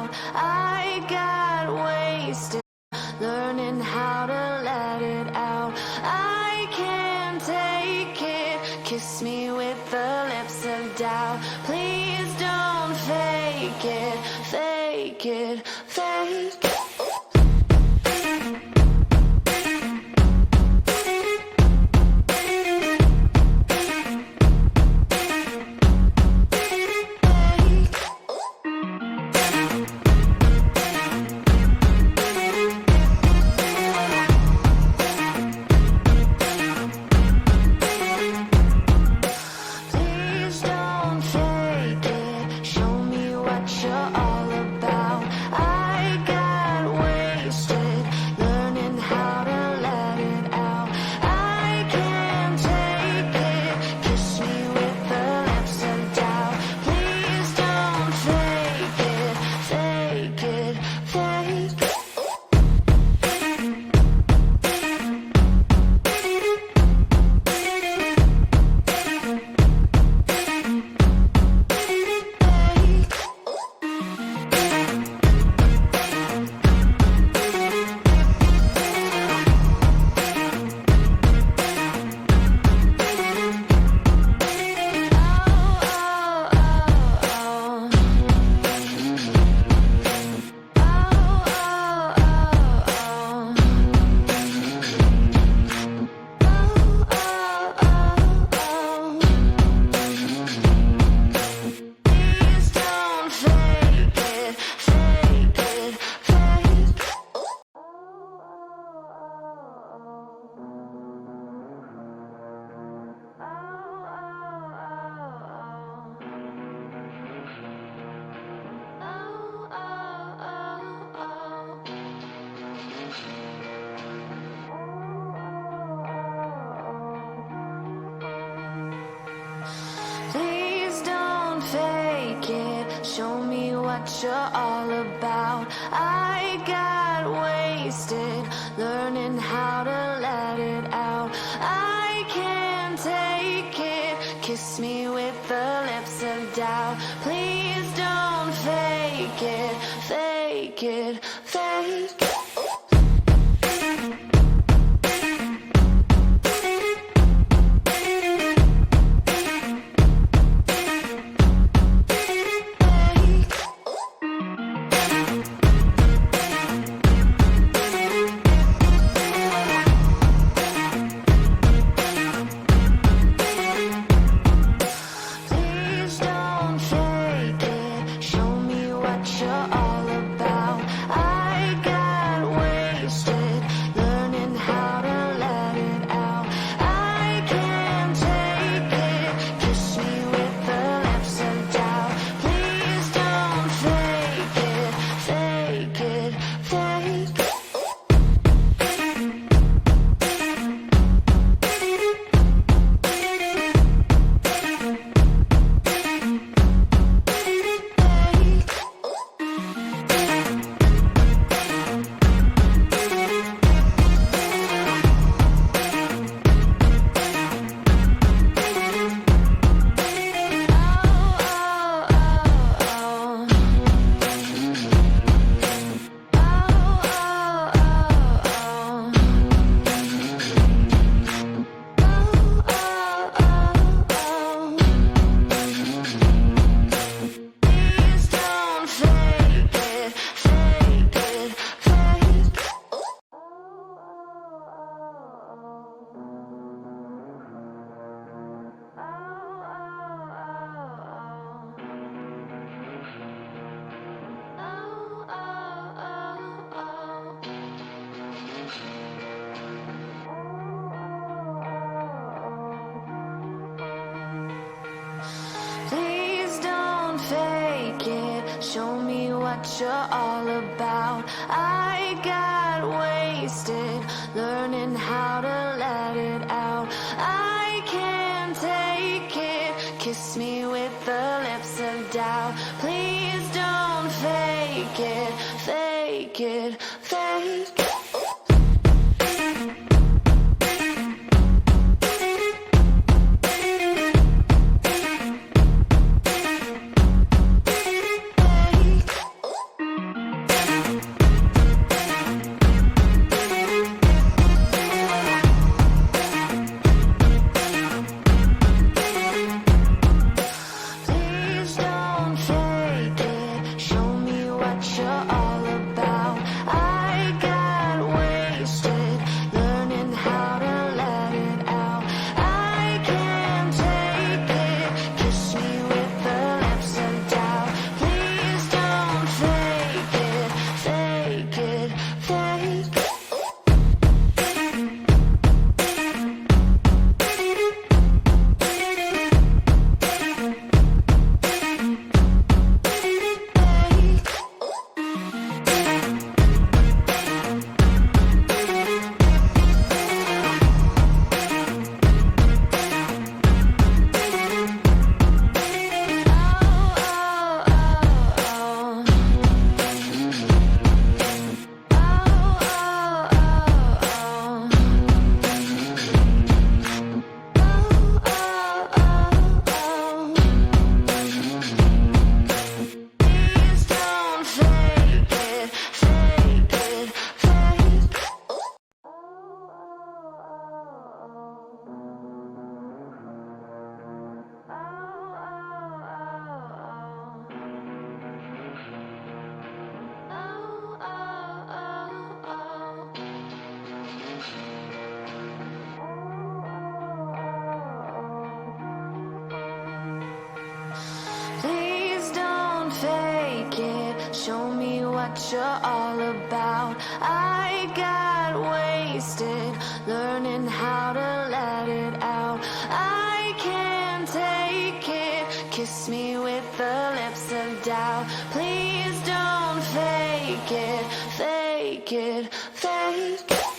about. I got wasted learning how to let it out. I can't take it. Kiss me with the lips of doubt. Please don't fake it, fake it, fake it. Show me what you're all about. I got wasted learning how to let it out. I can't take it. Kiss me with the lips of doubt. Please don't fake it, fake it, fake it. Show me what you're all about. I got wasted learning how to let it out. I can't take it. Kiss me with the lips of doubt. Please don't fake it, fake it, fake it. what you're all about. I got wasted learning how to let it out. I can't take it. Kiss me with the lips of doubt. Please don't fake it, fake it, fake it.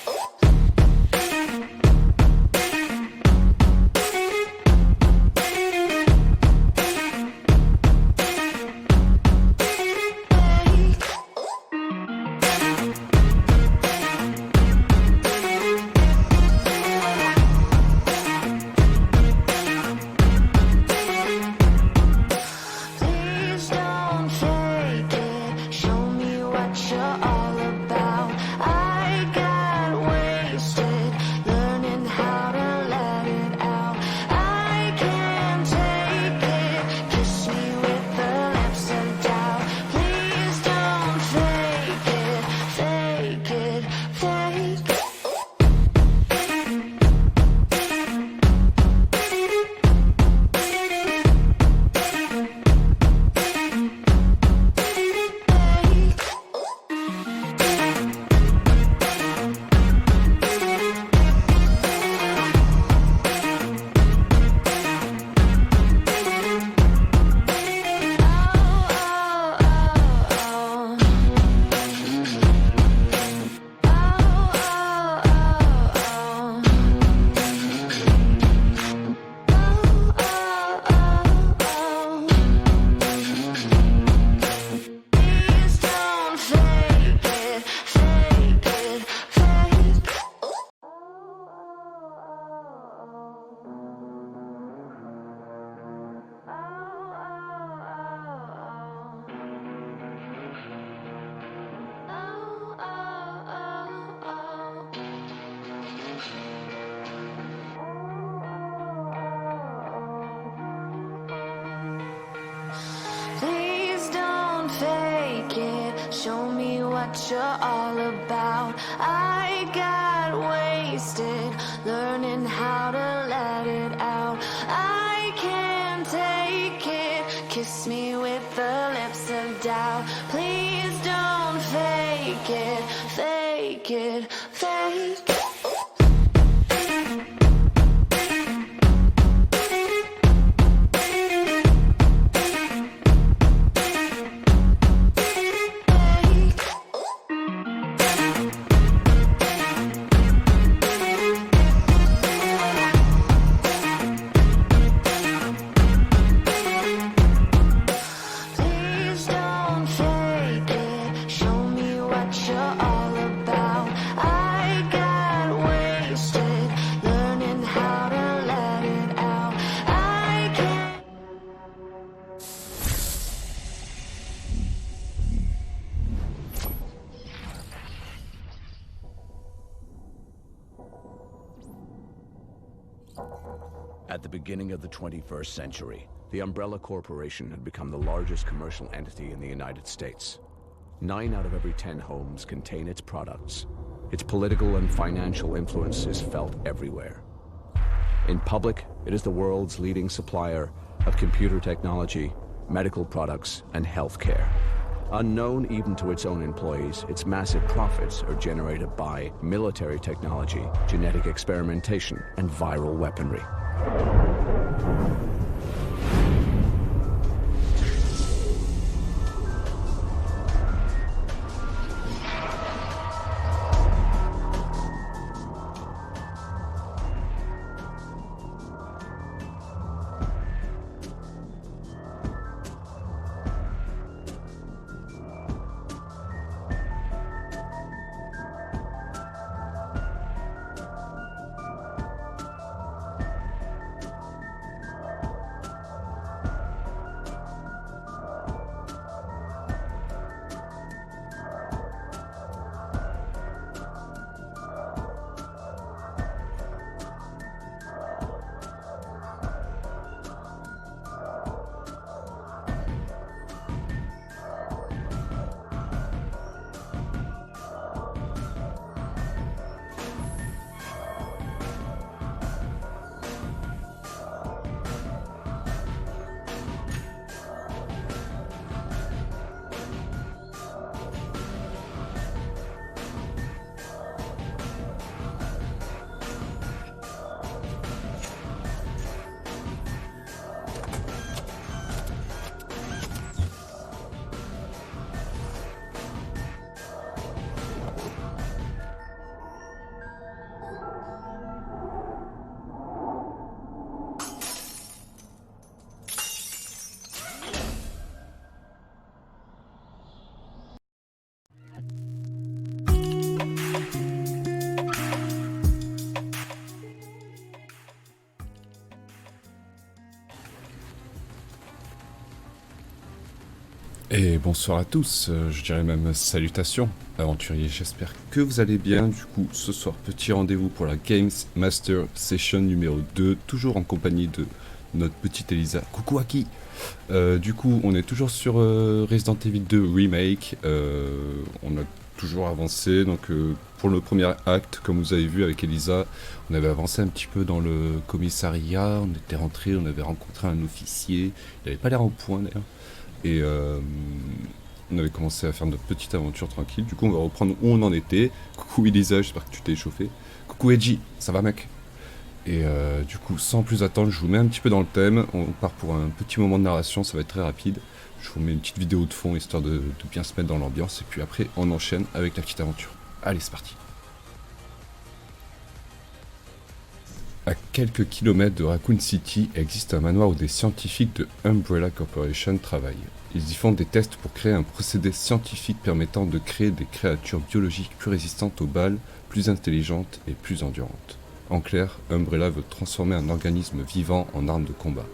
Please don't fake it. Show me what you're all about. I got wasted learning how to let it out. I can't take it. Kiss me with the lips of doubt. Please don't fake it, fake it, fake it. At the beginning of the 21st century, the Umbrella Corporation had become the largest commercial entity in the United States. 9 out of every 10 homes contain its products. Its political and financial influence is felt everywhere. In public, it is the world's leading supplier of computer technology, medical products, and healthcare. Unknown even to its own employees, its massive profits are generated by military technology, genetic experimentation, and viral weaponry. Et bonsoir à tous, je dirais même salutations, aventuriers, j'espère que vous allez bien. Du coup, ce soir, petit rendez-vous pour la Games Master Session numéro 2, toujours en compagnie de notre petite Elisa. Coucou Aki. Du coup, on est toujours sur Resident Evil 2 Remake, on a toujours avancé, donc pour le premier acte, comme vous avez vu avec Elisa, on avait avancé un petit peu dans le commissariat, on était rentré, on avait rencontré un officier, il avait pas l'air en point d'ailleurs. Et on avait commencé à faire notre petite aventure tranquille. Du coup, on va reprendre où on en était. Coucou Elisa, j'espère que tu t'es échauffé. Coucou Edgy, ça va mec? Et du coup, sans plus attendre, je vous mets un petit peu dans le thème. On part pour un petit moment de narration, ça va être très rapide. Je vous mets une petite vidéo de fond histoire de bien se mettre dans l'ambiance. Et puis après, on enchaîne avec la petite aventure. Allez, c'est parti. À quelques kilomètres de Raccoon City existe un manoir où des scientifiques de Umbrella Corporation travaillent. Ils y font des tests pour créer un procédé scientifique permettant de créer des créatures biologiques plus résistantes aux balles, plus intelligentes et plus endurantes. En clair, Umbrella veut transformer un organisme vivant en arme de combat.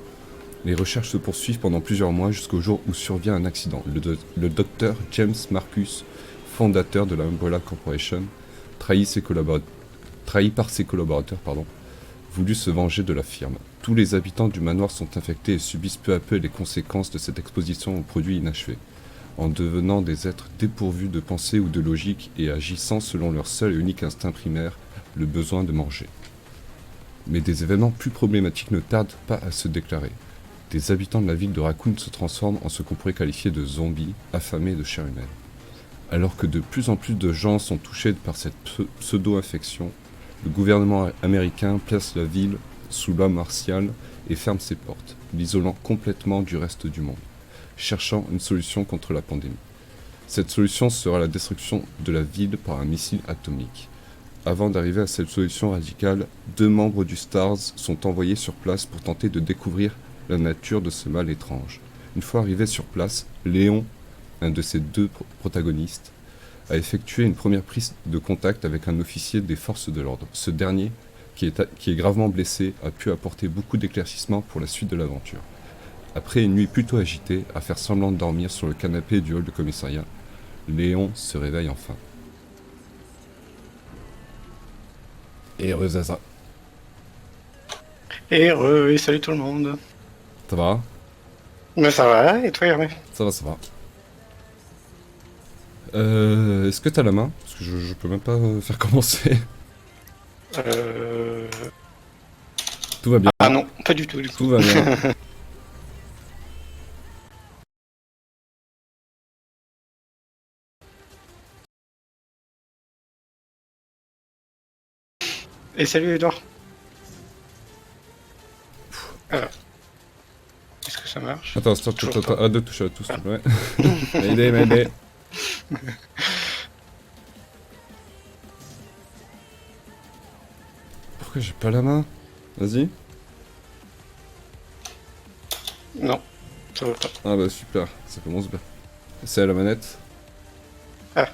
Les recherches se poursuivent pendant plusieurs mois jusqu'au jour où survient un accident. Le docteur James Marcus, fondateur de la Umbrella Corporation, trahi par ses collaborateurs, voulut se venger de la firme. Tous les habitants du manoir sont infectés et subissent peu à peu les conséquences de cette exposition aux produits inachevés, en devenant des êtres dépourvus de pensée ou de logique et agissant selon leur seul et unique instinct primaire, le besoin de manger. Mais des événements plus problématiques ne tardent pas à se déclarer. Des habitants de la ville de Raccoon se transforment en ce qu'on pourrait qualifier de zombies, affamés de chair humaine. Alors que de plus en plus de gens sont touchés par cette pseudo-infection, le gouvernement américain place la ville sous loi martiale et ferme ses portes, l'isolant complètement du reste du monde, cherchant une solution contre la pandémie. Cette solution sera la destruction de la ville par un missile atomique. Avant d'arriver à cette solution radicale, 2 membres du STARS sont envoyés sur place pour tenter de découvrir la nature de ce mal étrange. Une fois arrivés sur place, Léon, un de ces 2 protagonistes, a effectué une première prise de contact avec un officier des forces de l'ordre. Ce dernier, qui est gravement blessé, a pu apporter beaucoup d'éclaircissements pour la suite de l'aventure. Après une nuit plutôt agitée, à faire semblant de dormir sur le canapé du hall de commissariat, Léon se réveille enfin. Et heureuse à ça. Oui, salut tout le monde. Ça va? Mais ça va, et toi Hermé? Ça va, ça va. Est-ce que t'as la main? Parce que je peux même pas faire commencer. Tout va bien. Ah non, pas du tout du coup. Tout va bien. Et salut Edouard. Alors. Est-ce que ça marche? Attends, à 2 touches à tous, s'il te plaît. M'aider. Pourquoi j'ai pas la main? Vas-y. Non, ça va pas. Ah bah super, ça commence bien. C'est à la manette? Ah,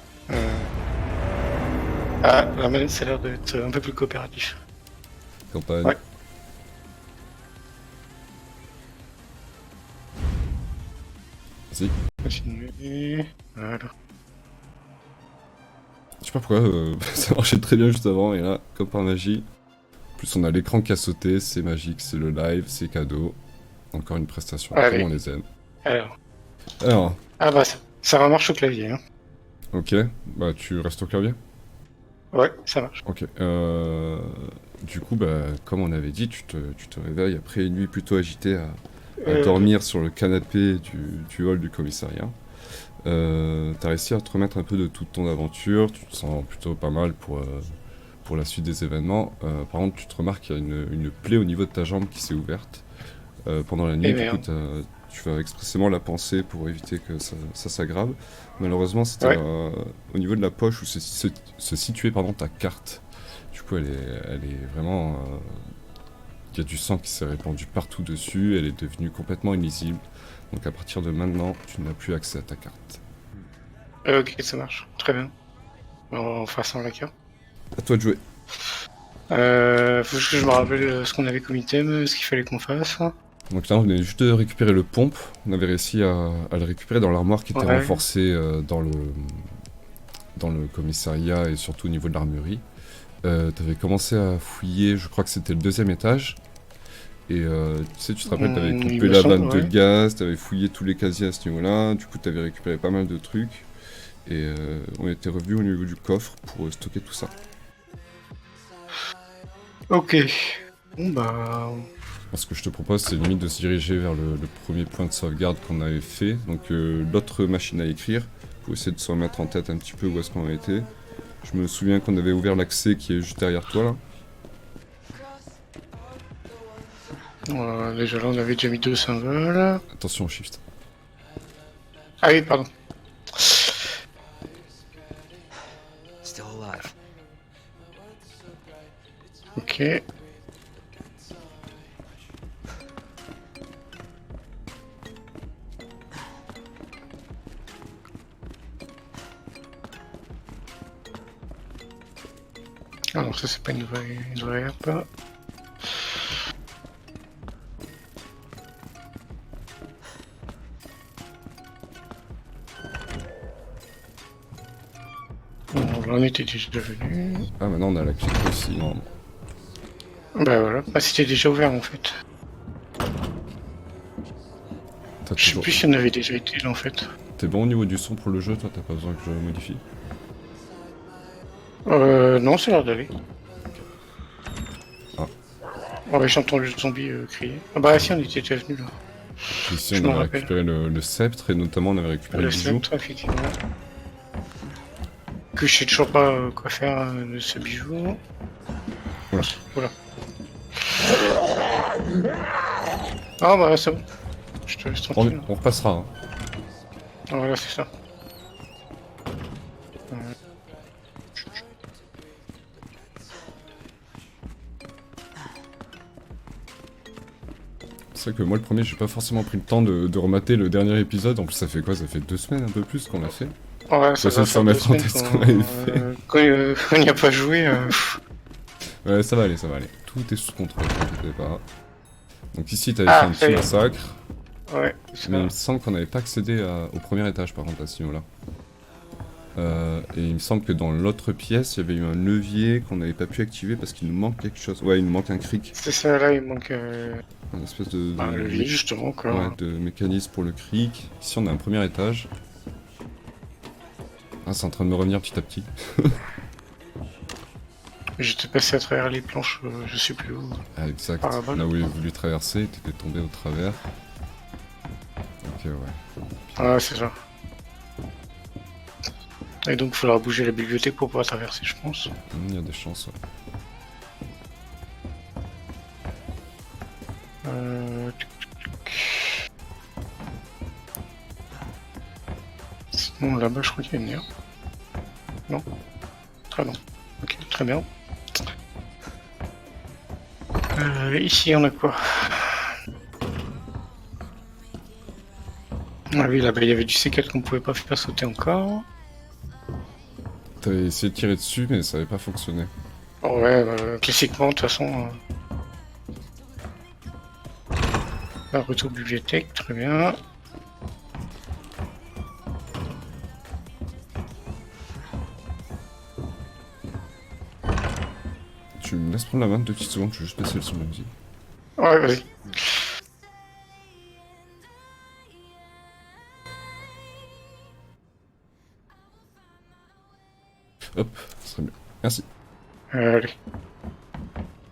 la manette ça a l'air d'être un peu plus coopératif. Campagne. Ouais. Vas-y. Continuez. Voilà. Je sais pas pourquoi, ça marchait très bien juste avant, et là, comme par magie. En plus, on a l'écran qui a sauté, c'est magique, c'est le live, c'est cadeau. Encore une prestation, Allez. comme on les aime. Alors. Ah bah ça remarche au clavier. Hein. Ok, bah tu restes au clavier? Ouais, ça marche. Ok, du coup, bah, comme on avait dit, tu te réveilles après une nuit plutôt agitée à dormir sur le canapé du hall du commissariat. T'as réussi à te remettre un peu de toute ton aventure, tu te sens plutôt pas mal pour la suite des événements. Par contre, tu te remarques qu'il y a une plaie au niveau de ta jambe qui s'est ouverte pendant la nuit. Du coup, tu vas expressément la panser pour éviter que ça s'aggrave. Malheureusement, c'était au niveau de la poche où se situait ta carte. Du coup, elle est vraiment... il y a du sang qui s'est répandu partout dessus, elle est devenue complètement illisible. Donc à partir de maintenant, tu n'as plus accès à ta carte. Ok, ça marche. Très bien. On fera ça en la carte. À toi de jouer. Faut que je me rappelle ce qu'on avait comme item, ce qu'il fallait qu'on fasse. Donc là, on venait juste de récupérer le pompe. On avait réussi à le récupérer dans l'armoire qui était Ouais. renforcée dans le commissariat et surtout au niveau de l'armurerie. T'avais commencé à fouiller, je crois que c'était le 2e étage. Et tu sais, tu te rappelles, t'avais Il coupé me la semble, vanne de ouais. gaz, t'avais fouillé tous les casiers à ce niveau-là. Du coup, t'avais récupéré pas mal de trucs. Et on était revenu au niveau du coffre pour stocker tout ça. Ok. Bon bah... Ce que je te propose, c'est limite de se diriger vers le premier point de sauvegarde qu'on avait fait. Donc l'autre machine à écrire, pour essayer de se remettre en tête un petit peu où est-ce qu'on a été. Je me souviens qu'on avait ouvert l'accès qui est juste derrière toi là. Déjà là, on avait déjà mis 2 symboles. Attention au shift. Ah oui, pardon. Still alive. Ok. Alors ça c'est pas une vraie herbe. Bon, là on était déjà venu. Ah maintenant on a la clé aussi, normalement. Bah voilà, bah c'était déjà ouvert en fait. T'as Je sais toujours- plus si on avait déjà été là en fait. T'es bon au niveau du son pour le jeu, toi t'as pas besoin que je modifie. Non, ça a l'air d'aller. Ah. Oh, bah, j'ai entendu le zombie crier. Ah bah si, on était déjà venu là. Ici Je on m'en avait rappelle. récupéré le sceptre et notamment on avait récupéré le Le bijou. sceptre, effectivement. Que je sais toujours pas quoi faire de ce bijou. Oula. Voilà. Ah bah c'est bon. Je te laisse tranquille. On repassera. Hein. Ah, voilà, c'est ça. C'est vrai que moi le premier j'ai pas forcément pris le temps de remater le dernier épisode. En plus ça fait quoi? Ça fait 2 semaines un peu plus qu'on l'a fait. Ouais, Faut ça essayer va de se faire 2 remettre en semaines tête ce qu'on avait fait. quand on n'y a pas joué. Ouais, ça va aller, ça va aller. Tout est sous contrôle, t'inquiète pas. Donc ici, t'avais Ah, fait un ça petit y est. massacre, Ouais, c'est mais il ça. me semble qu'on n'avait pas accédé au premier étage, par contre, à ce niveau-là. Et il me semble que dans l'autre pièce, il y avait eu un levier qu'on n'avait pas pu activer parce qu'il nous manque quelque chose. Ouais, il nous manque un cric, C'est ça, là, il manque un espèce de, le levier, justement, quoi. ouais, de mécanisme pour le cric. Ici, on a un premier étage. Ah, c'est en train de me revenir petit à petit. J'étais passé à travers les planches, je sais plus où. Ah, exact. Par là-bas. Là où il a voulu traverser, t'étais tombé au travers. Ok, ouais. Ah, c'est ça. Et donc, il faudra bouger la bibliothèque pour pouvoir traverser, je pense. Il y a des chances, ouais. Tuc. Sinon, là-bas, je crois qu'il y a une herbe. Non? Ah non. Ok, très bien. Ici, on a quoi? Ah oui, là-bas, il y avait du C4 qu'on pouvait pas faire sauter encore. T'avais essayé de tirer dessus, mais ça avait pas fonctionné. Ouais, classiquement, de toute façon. Là, retour bibliothèque, très bien. Tu me laisses prendre la main 2 petites secondes, je vais juste baisser le son de la musique. Ouais, vas-y. Hop, ça serait mieux. Merci. Allez.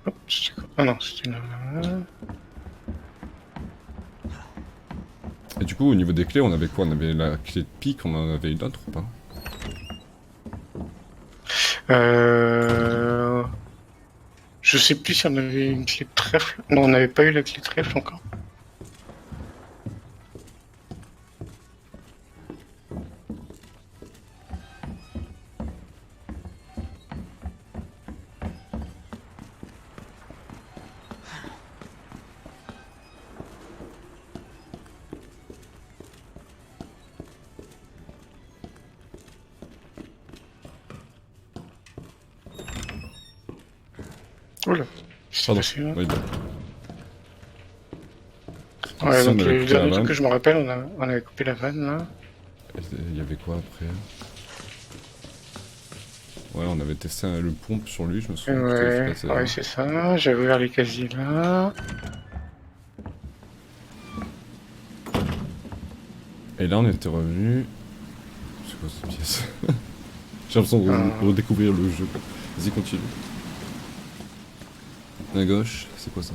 Hop, c'était quoi? Ah non, c'était une... Et du coup, au niveau des clés, on avait quoi? On avait la clé de pique, on en avait une autre ou pas? Je sais plus si on avait une clé de trèfle. Non, on n'avait pas eu la clé de trèfle encore. Oula, c'est Pardon. passé là. Oui, bah. Ouais, Si, on donc avait le coupé la dernier truc vanne. que je me rappelle, on avait coupé la vanne là. Il y avait quoi après? Ouais, on avait testé le pompe sur lui, je me souviens. que je t'avais fait Ouais, passer, ouais, c'est ça. J'avais ouvert les casiers là. Et là, on était revenu. C'est quoi cette pièce? J'ai l'impression de Ah. redécouvrir le jeu. Vas-y, continue. À gauche, c'est quoi ça?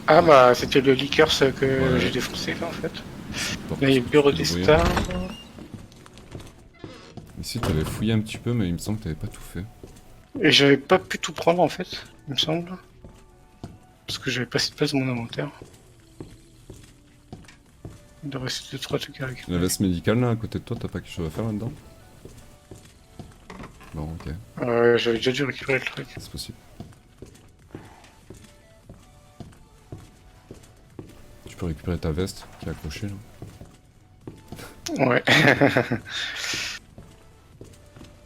Ah bah c'était le liqueur que Ouais. j'ai défoncé là en fait. Porte, Là il y a est-ce que bureau tu peux des l'ouvrir? stars. Ici, t'avais fouillé un petit peu, mais il me semble que t'avais pas tout fait. Et j'avais pas pu tout prendre en fait, il me semble. Parce que j'avais pas assez de place dans mon inventaire. Il doit rester 2-3 trucs à La récupérer. veste médicale là, à côté de toi, t'as pas quelque chose à faire là-dedans? Non, ok, J'avais déjà dû récupérer le truc. c'est possible. Tu peux récupérer ta veste qui est accrochée là. Ouais.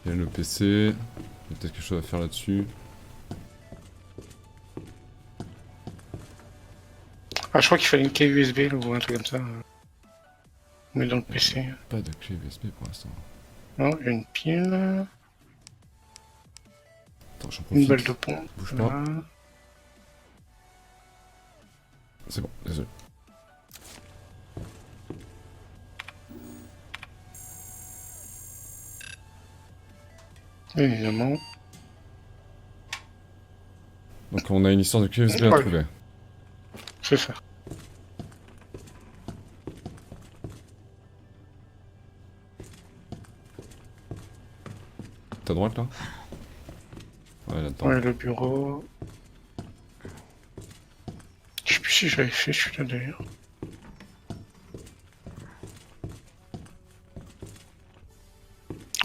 Il y a le PC, il y a peut-être quelque chose à faire là-dessus. Ah je crois qu'il fallait une clé USB là, ou un truc comme ça. Mais dans le PC. Pas de clé USB pour l'instant. Non, il y a une pile. Attends, j'en Une profite. balle de pompe. Bouge pas. Voilà. C'est bon, désolé. Évidemment. Donc on a une histoire de clé USB à Ouais. trouver. C'est ça. T'as droite là? Ouais, là-dedans. Ouais, le bureau. Je sais plus si j'avais fait celui-là d'ailleurs.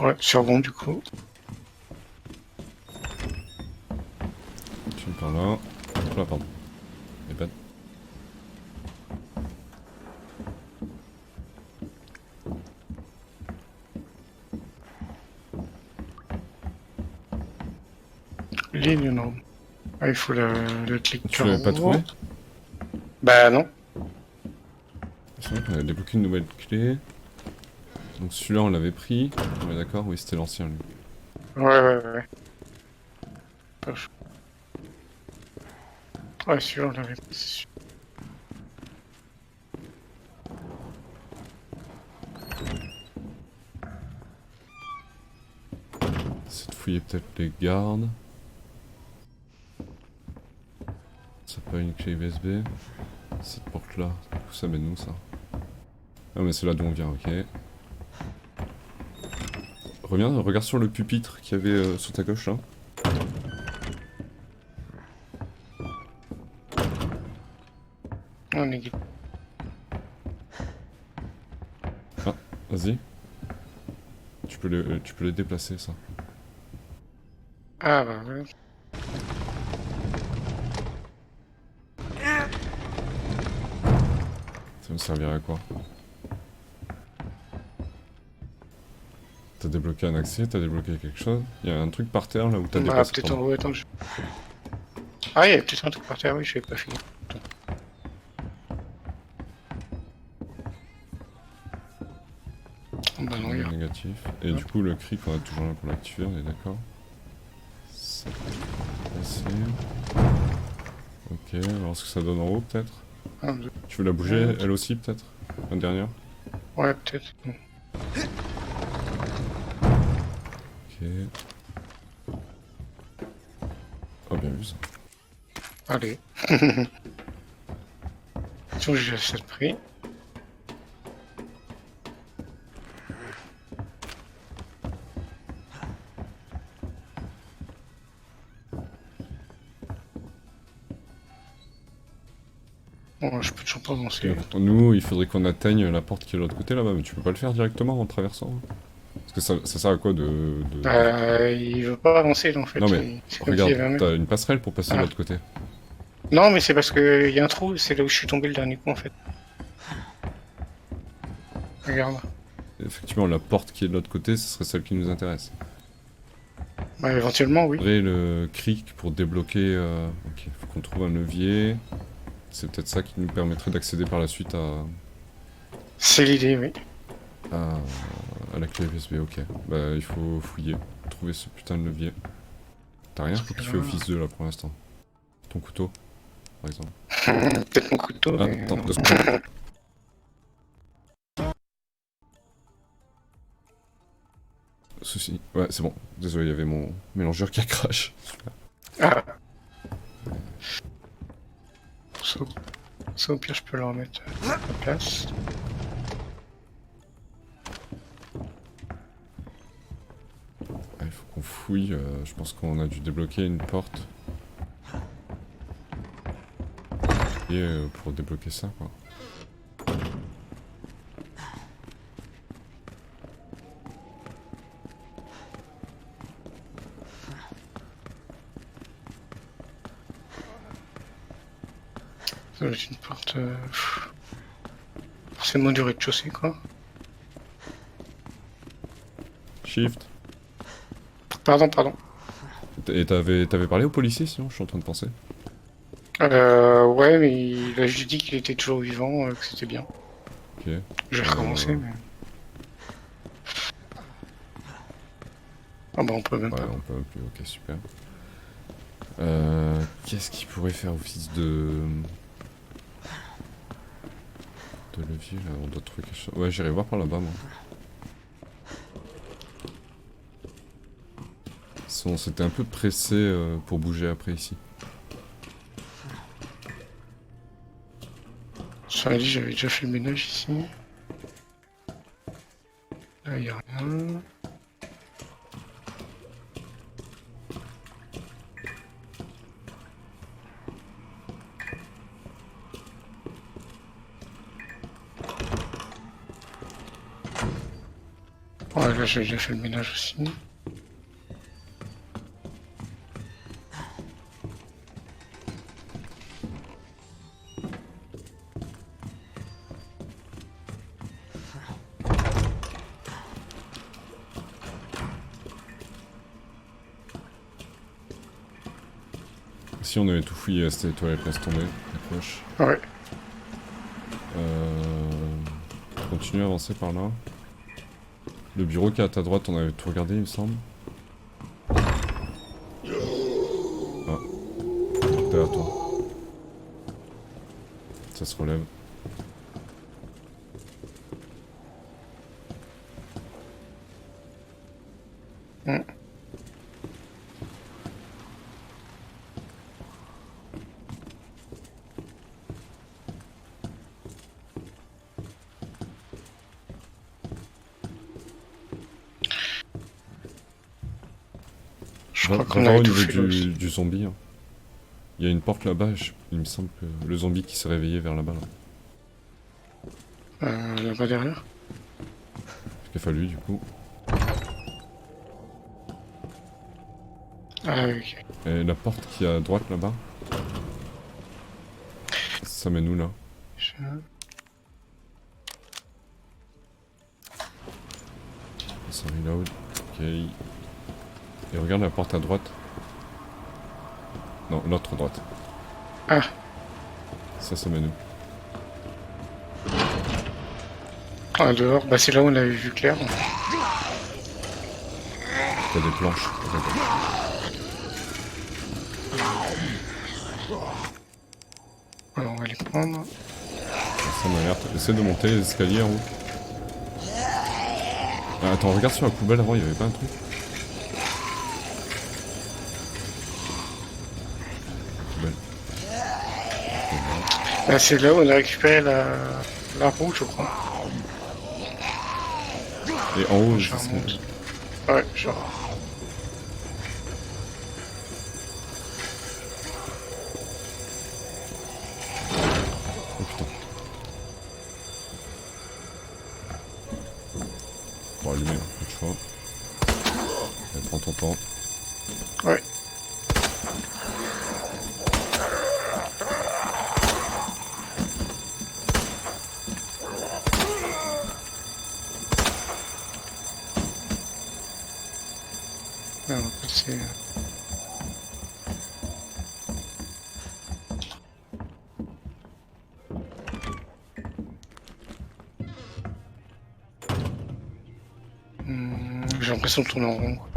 Ouais, survon du coup. Tu par là. Hop là, pardon. Et ben. Ligne, non. Ah, il faut le clic. Tu l'avais pas trouvé? Bah non. C'est vrai qu'on avait débloqué une nouvelle clé. Donc celui-là on l'avait pris. On est d'accord? Oui, c'était l'ancien lui. Ouais. Pof. Ouais, celui-là on l'avait pris, c'est sûr. C'est de fouiller peut-être les gardes. Ça peut être une clé USB. Cette porte là, du coup ça mène où ça? Ah mais c'est là d'où on vient, ok. Reviens, regarde sur le pupitre qu'il y avait sur ta gauche là. On est guide. Vas-y. Tu peux les déplacer ça. Ah bah ouais. Ça me servirait à quoi? T'as débloqué un accès, t'as débloqué quelque chose. Il y a un truc par terre là où t'as Bah déplacé. peut-être pardon. en haut, attends. Ah, il y a peut-être un truc par terre, oui, je l'avais pas fait. Bah non, il y a. Négatif. Et du coup le cric on a toujours là pour l'activer, on est d'accord. C'est passé. Ok, on va voir ce que ça donne en haut peut-être. Un, deux. Tu veux la bouger elle aussi peut-être? La dernière? Ouais, peut-être. Ok. Oh bien vu ça. Allez. Sinon, j'ai assez de prix. Bon, je peux toujours pas avancer. Nous il faudrait qu'on atteigne la porte qui est de l'autre côté là-bas, mais tu peux pas le faire directement en traversant. Hein. Parce que ça sert à quoi de... Il veut pas avancer, là, en fait. Non mais C'est comme s'il y avait un regarde, mec. t'as une passerelle pour passer de Ah. l'autre côté. Non, mais c'est parce que il y a un trou, c'est là où je suis tombé le dernier coup, en fait. Regarde. Effectivement la porte qui est de l'autre côté ce serait celle qui nous intéresse. Bah, éventuellement, oui. Faudrait le cric pour débloquer... Ok, faut qu'on trouve un levier. C'est peut-être ça qui nous permettrait d'accéder par la suite C'est l'idée, oui. à la clé USB, ok. Bah il faut fouiller, trouver ce putain de levier. T'as rien qui fait office 2 là pour l'instant. Ton couteau, par exemple. Peut-être mon couteau, Ah, mais attends, non. 2 secondes. Souci. Ouais, c'est bon. Désolé, il y avait mon mélangeur qui a crash. Ah. Ça, au pire, je peux le remettre à la place. Ah, il faut qu'on fouille. Je pense qu'on a dû débloquer une porte. Et pour débloquer ça, quoi. Ça doit être une porte... forcément du rez-de-chaussée, quoi. Shift. Pardon. Et t'avais parlé au policier, sinon je suis en train de penser. Ouais, mais il a juste dit qu'il était toujours vivant, que c'était bien. Ok. Je vais recommencer, mais... Ah bah on peut même Ouais, pas. on peut plus, ok, super. Qu'est-ce qui pourrait faire office de levier là? On doit trouver quelque chose. Ouais, j'irai voir par là-bas, moi. On s'était un peu pressé pour bouger après ici. Ça m'a dit j'avais déjà fait le ménage ici. Là, y a rien. Ouais, là, j'ai déjà fait le ménage aussi. Si on avait tout fouillé, c'était les toilettes, laisse tomber, accroche. Ouais. Continue à avancer par là. Le bureau qui est à ta droite, on avait tout regardé, il me semble. Ah. Derrière toi. Ça se relève. Mm. Je Va crois qu'on voir avait au tout niveau fait là aussi. du zombie. Hein. Il y a une porte là-bas, il me semble que le zombie qui s'est réveillé vers là-bas. Là. Là-bas derrière. Il a fallu du coup. Ah oui, ok. Et la porte qui est à droite là-bas. Ça mène où là? Je- Ça reload. Ok. Et regarde la porte à droite. Non, l'autre à droite. Ah, Ça mène où? ah, dehors, bah c'est là où on avait vu clair. T'as des planches. Alors on va les prendre. Ça m'alerte. Essaie de monter les escaliers en haut. Ah, attends, regarde sur la poubelle avant, il y avait pas un truc? Poubelle. Là c'est là où on a récupéré la roue, je crois. Et en haut, Je ça se met. remonte. Ouais, genre. Oh putain. Bon, allumer, hein, pas de choix. Allez, prends ton temps. Ouais. Là, on va passer. j'ai l'impression de tourner en rond. Quoi.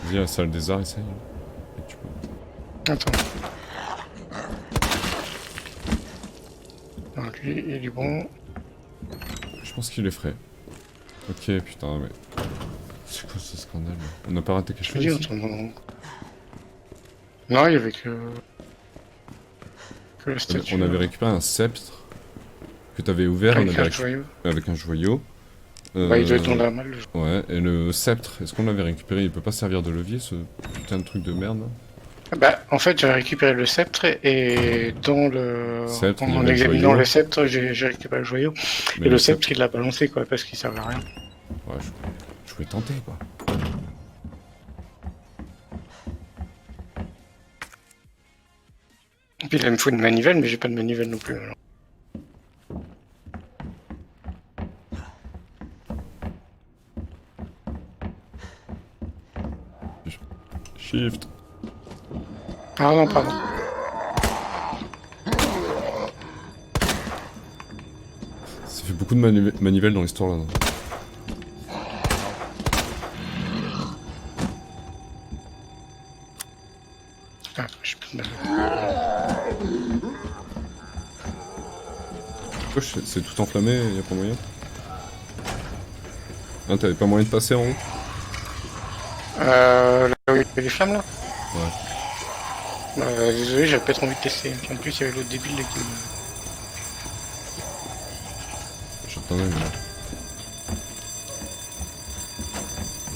Vas-y, à la salle des arts, essaye. Et tu peux... Attends. Non, lui, il est bon. Je pense qu'il est frais. Ok, putain, mais... C'est quoi ce scandale là? On n'a pas raté quelque Je chose dis, ici? attends, non. Non, il y avait que la statue. On avait récupéré un sceptre que t'avais ouvert, on avec avait un récupéré joyau. avec un joyau. Bah, il doit être dans la malle. Ouais, et le sceptre, est-ce qu'on l'avait récupéré? Il peut pas servir de levier, ce putain de truc de merde là? Bah, en fait, j'ai récupéré le sceptre et dans le... Sceptre, il y en avait le examinant joyau. le sceptre, j'ai récupéré le joyau. Mais Et le sceptre, il l'a balancé, quoi, parce qu'il servait à rien. Ouais, je voulais tenter quoi. Et puis, il me faut une manivelle, mais j'ai pas de manivelle non plus. Alors. Shift. Pardon, pardon. Ça fait beaucoup de manivelles dans l'histoire là. Non? Ah, j'ai plus de manivelle. Pourquoi c'est tout enflammé, y a pas moyen? Ah, t'avais pas moyen de passer en haut? Là où il y avait les flammes, là? Ouais. Désolé, j'avais pas trop envie de tester. Et puis, en plus, il y avait l'autre débile là, qui me... J'attendais, mais là.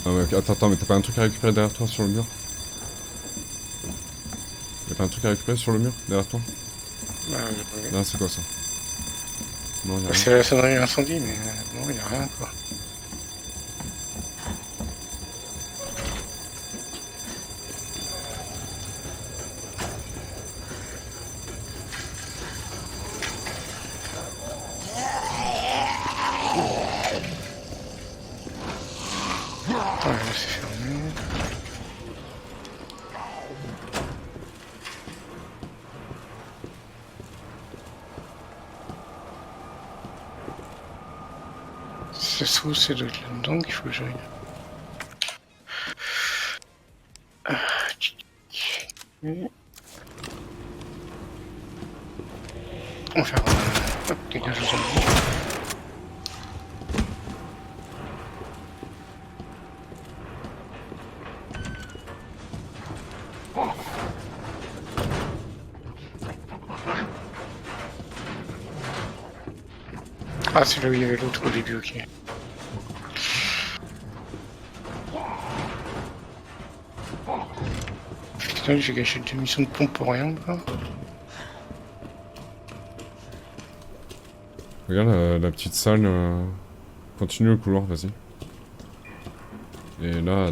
Ah ouais, ok, attends, mais t'as pas un truc à récupérer derrière toi sur le mur? Y'a pas un truc à récupérer sur le mur derrière toi? ouais. Là, c'est quoi ça? Non, y'a rien. C'est la sonnerie incendie, mais non, il y a rien, quoi. Ouais, là, c'est fermé. Ça se trouve, c'est là-dedans qu'il faut que j'aille. On va faire un... Hop, dégage le zombie. Ah, c'est là où il y avait l'autre au début, ok. Putain, j'ai gâché deux missions de pompe pour rien, quoi. Regarde la petite salle. Continue le couloir, vas-y. Et là, à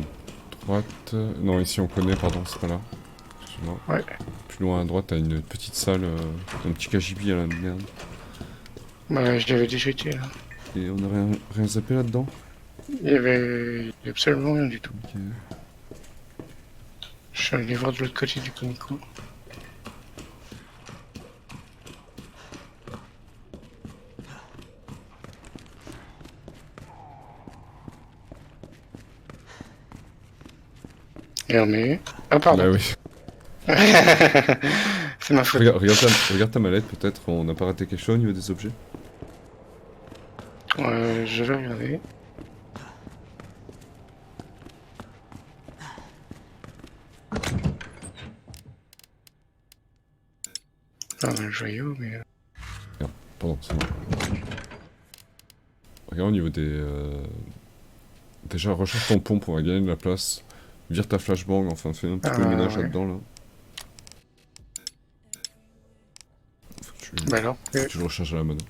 droite... Non, ici on connaît, pardon, c'est pas là. Excuse-moi. Ouais. Plus loin à droite, t'as une petite salle, un petit KGB à la merde. Bah, je l'avais déjà été, là. Et on a rien zappé là-dedans? Il y avait absolument rien du tout. Ok. Je suis allé voir de l'autre côté du Comico. Hermé. Ah, pardon. Bah oui. C'est ma faute. Regarde ta mallette, peut-être on n'a pas raté quelque chose au niveau des objets. Je vais regarder. Ah, un joyau, mais... Pardon, c'est bon. Regarde au niveau des... Déjà, recharge ton pompe, on va gagner de la place. Vire ta flashbang, enfin fais un petit peu le ménage ouais. là-dedans là. Faut que Bah alors tu le recharges à la mano.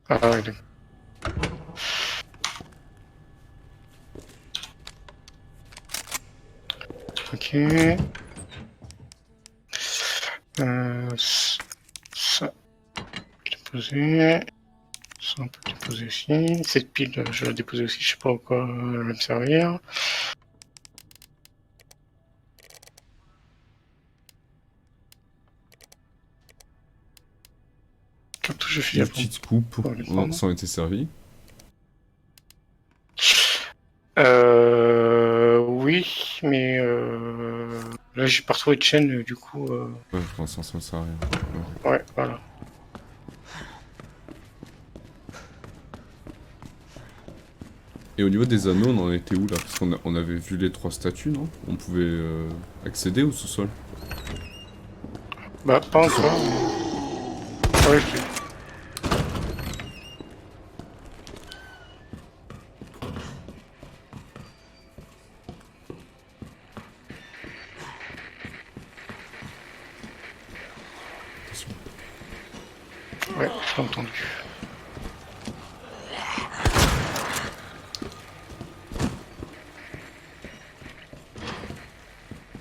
Ah ouais, d'accord. Ok. Ça, déposer. Ça, on peut déposer aussi. Cette pile, je vais la déposer aussi, je sais pas à quoi elle va me servir. je fais Une la petite coupe pour les prendre. sans été servi. Oui, mais là j'ai pas retrouvé de chaîne, du coup. Ouais, pour l'instant, ça ne sert à rien. Ouais, voilà. Et au niveau des anneaux, on en était où là? Parce on avait vu les 3 statues, non? On pouvait accéder au sous-sol. Bah, pas encore. Ouais, Attention. ouais, j'ai entendu.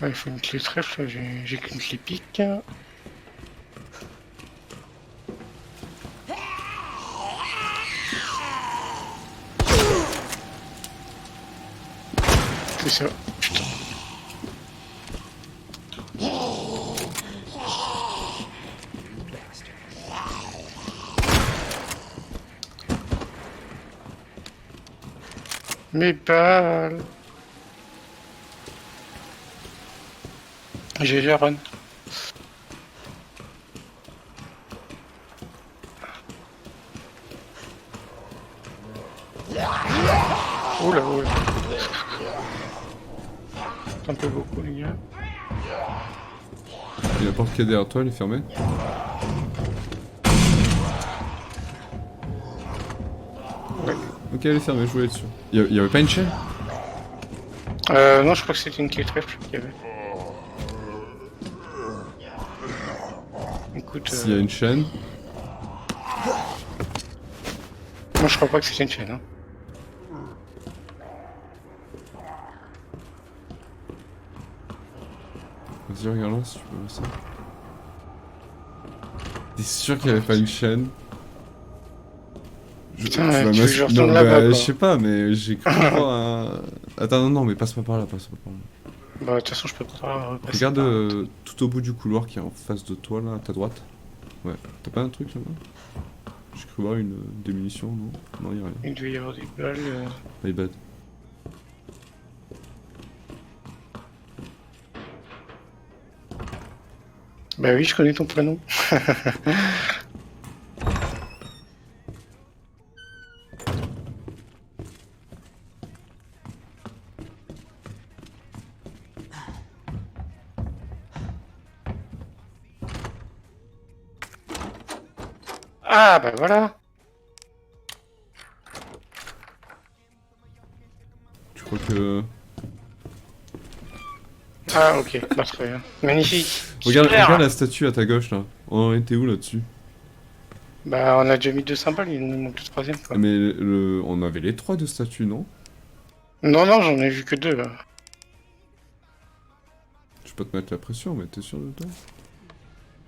Ouais, il faut une clé trèfle, là, j'ai qu'une clé pique. C'est ça. Putain. Mes balles. J'ai la run. Oula, oula. C'est un peu beaucoup, les gars. Et la porte qui est derrière toi, elle est fermée? Ouais. Ok, elle est fermée, je voulais être sûr. Il y avait pas une chaîne? Non, je crois que c'était une clé trèfle qu'il y avait. Écoute, S'il y a une chaîne. moi je crois pas que c'était une chaîne. Hein. Vas-y, regarde là si tu peux voir ça. T'es sûr qu'il y avait pas une chaîne? Putain, vas tu veux que je non, retourne bah, là-bas, je quoi. sais pas, mais j'ai cru voir un... Attends, non, non, mais passe-moi par là, passe-moi par là. Bah, de toute façon, je peux pas repasser. Regarde par- tout au bout du couloir qui est en face de toi, là, à ta droite. Ouais. T'as pas un truc là-bas? J'ai cru voir une des munitions, non? Non, y'a rien. Il devait y avoir des balles. My bad. Bah oui, je connais ton prénom. Ah, bah voilà. Tu crois que... Ah, ok, bah très bien. Magnifique. Regarde, Super. regarde la statue à ta gauche, là. On était où, là-dessus? Bah, on a déjà mis 200 balles, il nous manque le troisième, quoi. Mais on avait les 3 de statues, non? Non, non, j'en ai vu que 2, là. Je peux te mettre la pression, mais t'es sûr de toi?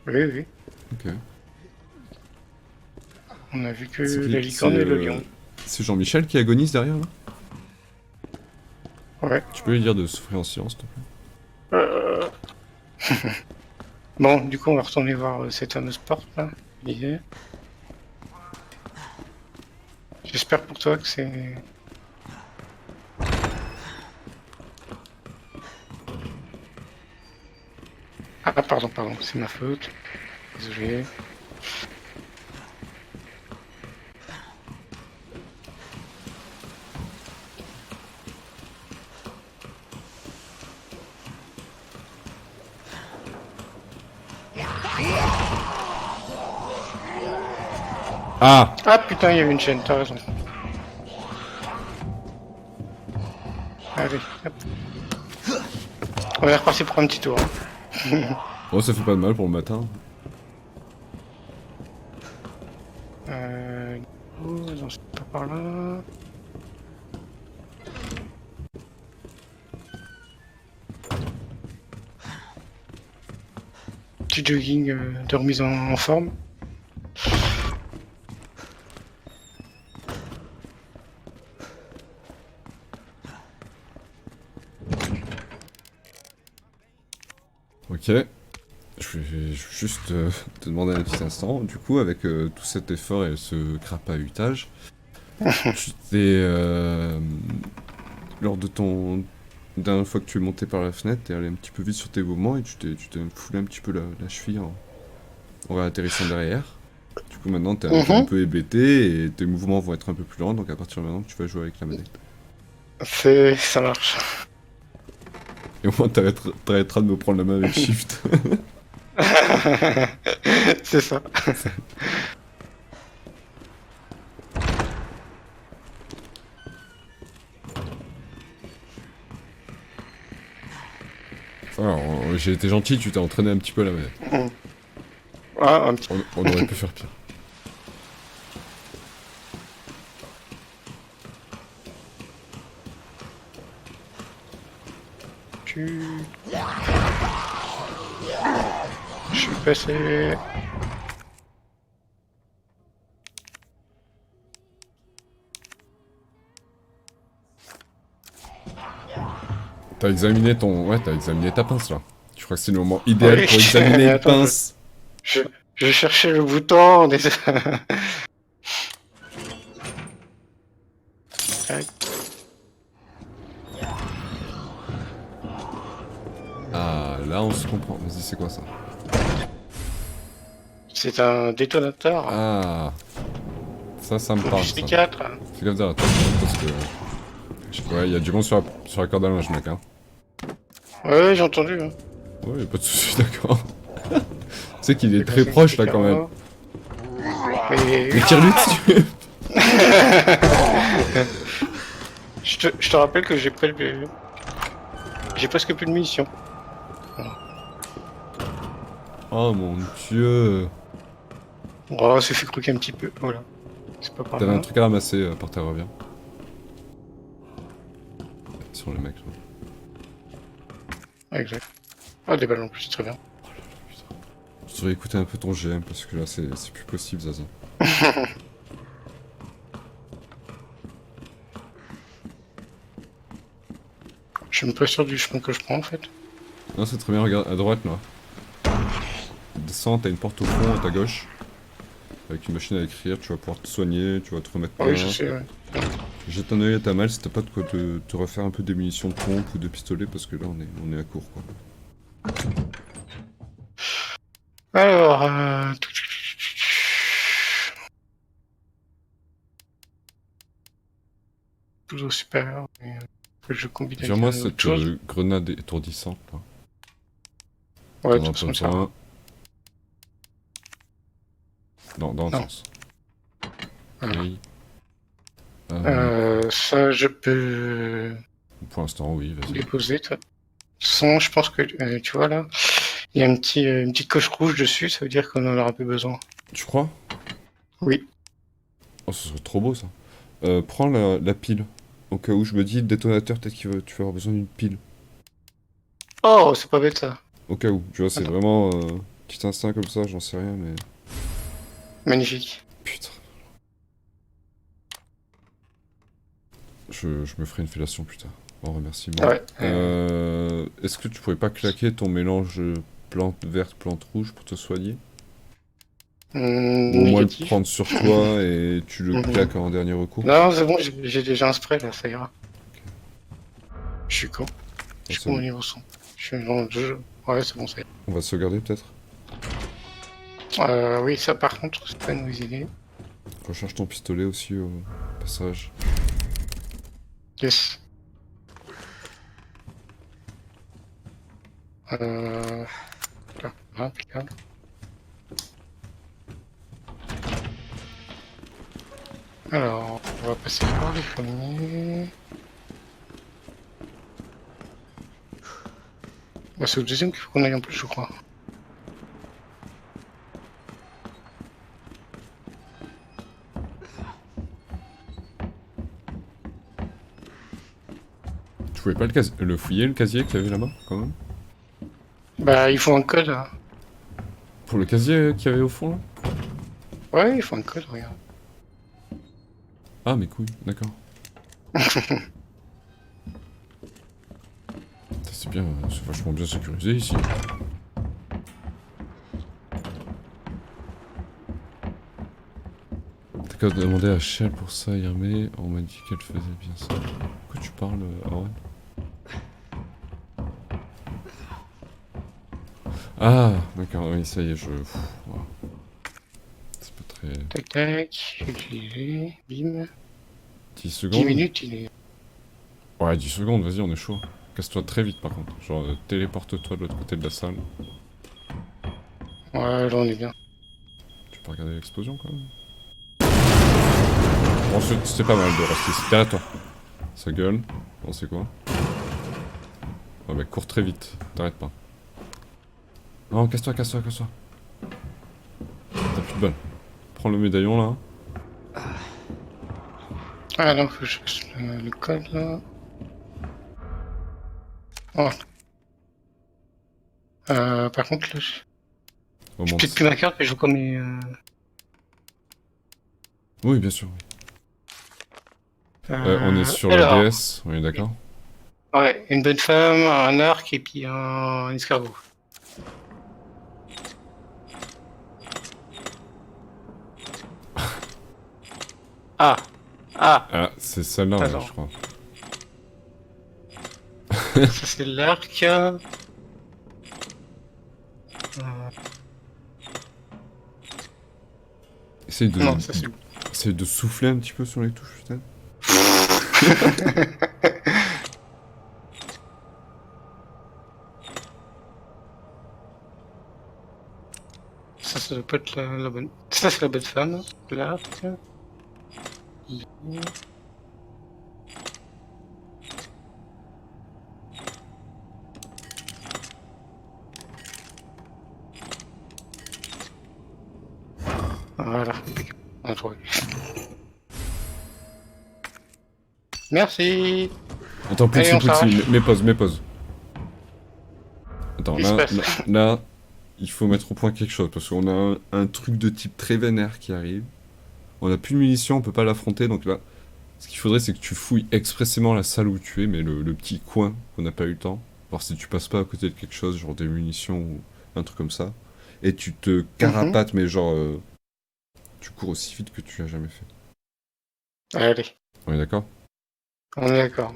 Oui, oui. Ok. On a vu que C'est qui- la licorne c'est, et le lion. C'est Jean-Michel qui agonise derrière, là? Ouais. Tu peux lui dire de souffrir en silence, s'il te plaît? Bon, du coup, on va retourner voir cette fameuse porte, là. je disais. J'espère pour toi que c'est... Ah, pardon, c'est ma faute. Désolé. Ah! Ah putain, il y avait une chaîne, t'as raison. Allez, hop. On est reparti pour un petit tour. Hein. Oh, ça fait pas de mal pour le matin. Oh, non, c'est pas par là. Petit jogging de remise en forme. Ok. Je vais juste te demander un petit instant. Du coup, avec tout cet effort et ce crapahutage, tu t'es... lors de ton... dernière fois que tu es monté par la fenêtre, t'es allé un petit peu vite sur tes mouvements et tu t'es foulé un petit peu la cheville en réatterrissant derrière. Du coup, maintenant, t'es un peu hébété et tes mouvements vont être un peu plus lents, donc à partir de maintenant, tu vas jouer avec la manette. Ça marche. Et au moins, t'arrêteras de me prendre la main avec Shift. C'est ça. Alors, j'ai été gentil, tu t'es entraîné un petit peu à la manette. Ah, un petit... On aurait pu faire pire. Je suis passé... T'as examiné ton... Ouais, t'as examiné ta pince, là. Je crois que c'est le moment idéal Oui. pour examiner une Attends, pince. Je cherchais le bouton... Tac. Ah, là, on se comprend. Vas-y, c'est quoi, ça? C'est un détonateur. Ah... Ça me parle, Plus ça. 4. Fais gaffe derrière toi, parce que... Ouais, il y a du monde sur la corde à linge, mec, hein. Ouais, j'ai entendu. Hein. Ouais, y'a pas de soucis, d'accord. Tu sais qu'il est très proche, là, quand même. Mais... Mais tire-lui dessus. Je te rappelle que j'ai j'ai presque plus de munitions. Oh, mon Dieu. Oh, ça fait croquer un petit peu, voilà. C'est pas grave. T'avais un truc à ramasser par terre, reviens. Sur le mec, là. Ouais, exact. Ah, des ballons en plus, très bien. Tu devrais écouter un peu ton GM, parce que là, c'est plus possible, Zaza. Je suis même pas sûr du chemin que je prends en fait. Non, c'est très bien, regarde, à droite, là. Descends, t'as une porte au fond, à ta gauche. Avec une machine à écrire, tu vas pouvoir te soigner, tu vas te remettre Ah oui, bien. je sais, ouais. Jette un œil à ta malle si t'as pas de quoi te refaire un peu des munitions de pompe ou de pistolet, parce que là, on est à court, quoi. Alors, toujours supérieur, mais que je combine avec Tire-moi autre cette chose. grenade étourdissante, là. Ouais, T'en de as toute façon, pas ça. besoin. Dans le Non. sens. Voilà. Oui. Ça, je peux Pour l'instant, oui, vas-y. déposer. Toi. Sans, je pense que, tu vois là, il y a une petite coche rouge dessus, ça veut dire qu'on en aura plus besoin. Tu crois? Oui. Oh, ce serait trop beau, ça. Prends la pile. Au cas où je me dis, le détonateur, peut-être tu vas avoir besoin d'une pile. Oh, c'est pas bête ça. Au cas où, tu vois, c'est Attends. vraiment petit instinct comme ça, j'en sais rien, mais... Magnifique. Putain. Je me ferai une fellation plus tard. En remerciement. Ouais. Est-ce que tu pourrais pas claquer ton mélange plante verte, plante rouge pour te soigner? Ou au moins le Négatif. prendre sur toi et tu le Mhm. claques en dernier recours? Non, c'est bon, j'ai déjà un spray là, ça ira. Je suis con. Je suis c'est con au bon. niveau son. Je suis dans le jeu. Ouais, c'est bon, ça ira. On va sauvegarder peut-être? Oui, ça par contre, c'est pas une mauvaise idée. Recharge ton pistolet aussi au passage. Yes. Là, impeccable. Alors, on va passer par les premiers. Bah, c'est au deuxième qu'il faut qu'on aille en plus, je crois. Tu pouvais pas le fouiller, le casier qu'il y avait là-bas, quand même? Bah, il faut un code. Hein. Pour le casier qu'il y avait au fond, là? Ouais, il faut un code, regarde. Ah, mes couilles, d'accord. C'est bien, c'est vachement bien sécurisé ici. tout cas demandé à Shell pour ça hier, mais on m'a dit qu'elle faisait bien ça. Pourquoi tu parles, Aaron? Ah, d'accord, oui, ça y est, voilà. C'est pas très... Tac tac, utilisé, bim. 10 10 secondes. minutes, il est... Ouais, 10 secondes, vas-y, on est chaud. Casse-toi très vite par contre. Genre, téléporte-toi de l'autre côté de la salle. Ouais, là on est bien. Tu peux regarder l'explosion quand même. Bon, c'est pas mal de rester ici. Derrière toi. Ça gueule. Bon, c'est quoi? Ouais, bah, cours très vite. T'arrêtes pas. Non, casse-toi, casse-toi, casse-toi. T'as plus de balles. Prends le médaillon là. Ah non, faut que je fasse le code là. Oh. Par contre, là, Au je moins, pète plus ma carte, mais je vois comme mes... Oui, bien sûr. Oui. On est sur alors, la DS, on est d'accord? Ouais, une bonne femme, un arc et puis un escargot. Ah. Ah. Ah, c'est celle-là, ouais, Attends. je crois. Ça c'est l'arc. Non, ça c'est... Essaye de souffler un petit peu sur les touches, peut-être. Ça doit pas être la bonne... Ça c'est la bonne femme, l'arc. Voilà, on a trouvé. Merci. Attends, Allez, on Poutine, s'arrache. mets pause, mets pause. Attends, Qu'est-ce là, qui se passe là, il faut mettre au point quelque chose, parce qu'on a un truc de type très vénère qui arrive. On a plus de munitions, on peut pas l'affronter, donc là, ce qu'il faudrait, c'est que tu fouilles expressément la salle où tu es, mais le petit coin qu'on n'a pas eu le temps. Voir si tu passes pas à côté de quelque chose, genre des munitions ou un truc comme ça. Et tu te carapates, mais genre... tu cours aussi vite que tu l'as jamais fait. Allez, On est d'accord? on est d'accord.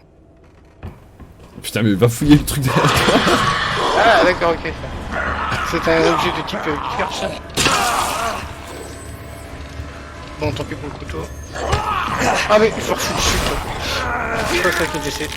Putain, mais va fouiller le truc derrière toi. Ah d'accord, ok. C'est un objet de type pierre, ça. Bon, tant pis pour le couteau. Ah mais je leur fous dessus, toi. Je crois que ça qui décès.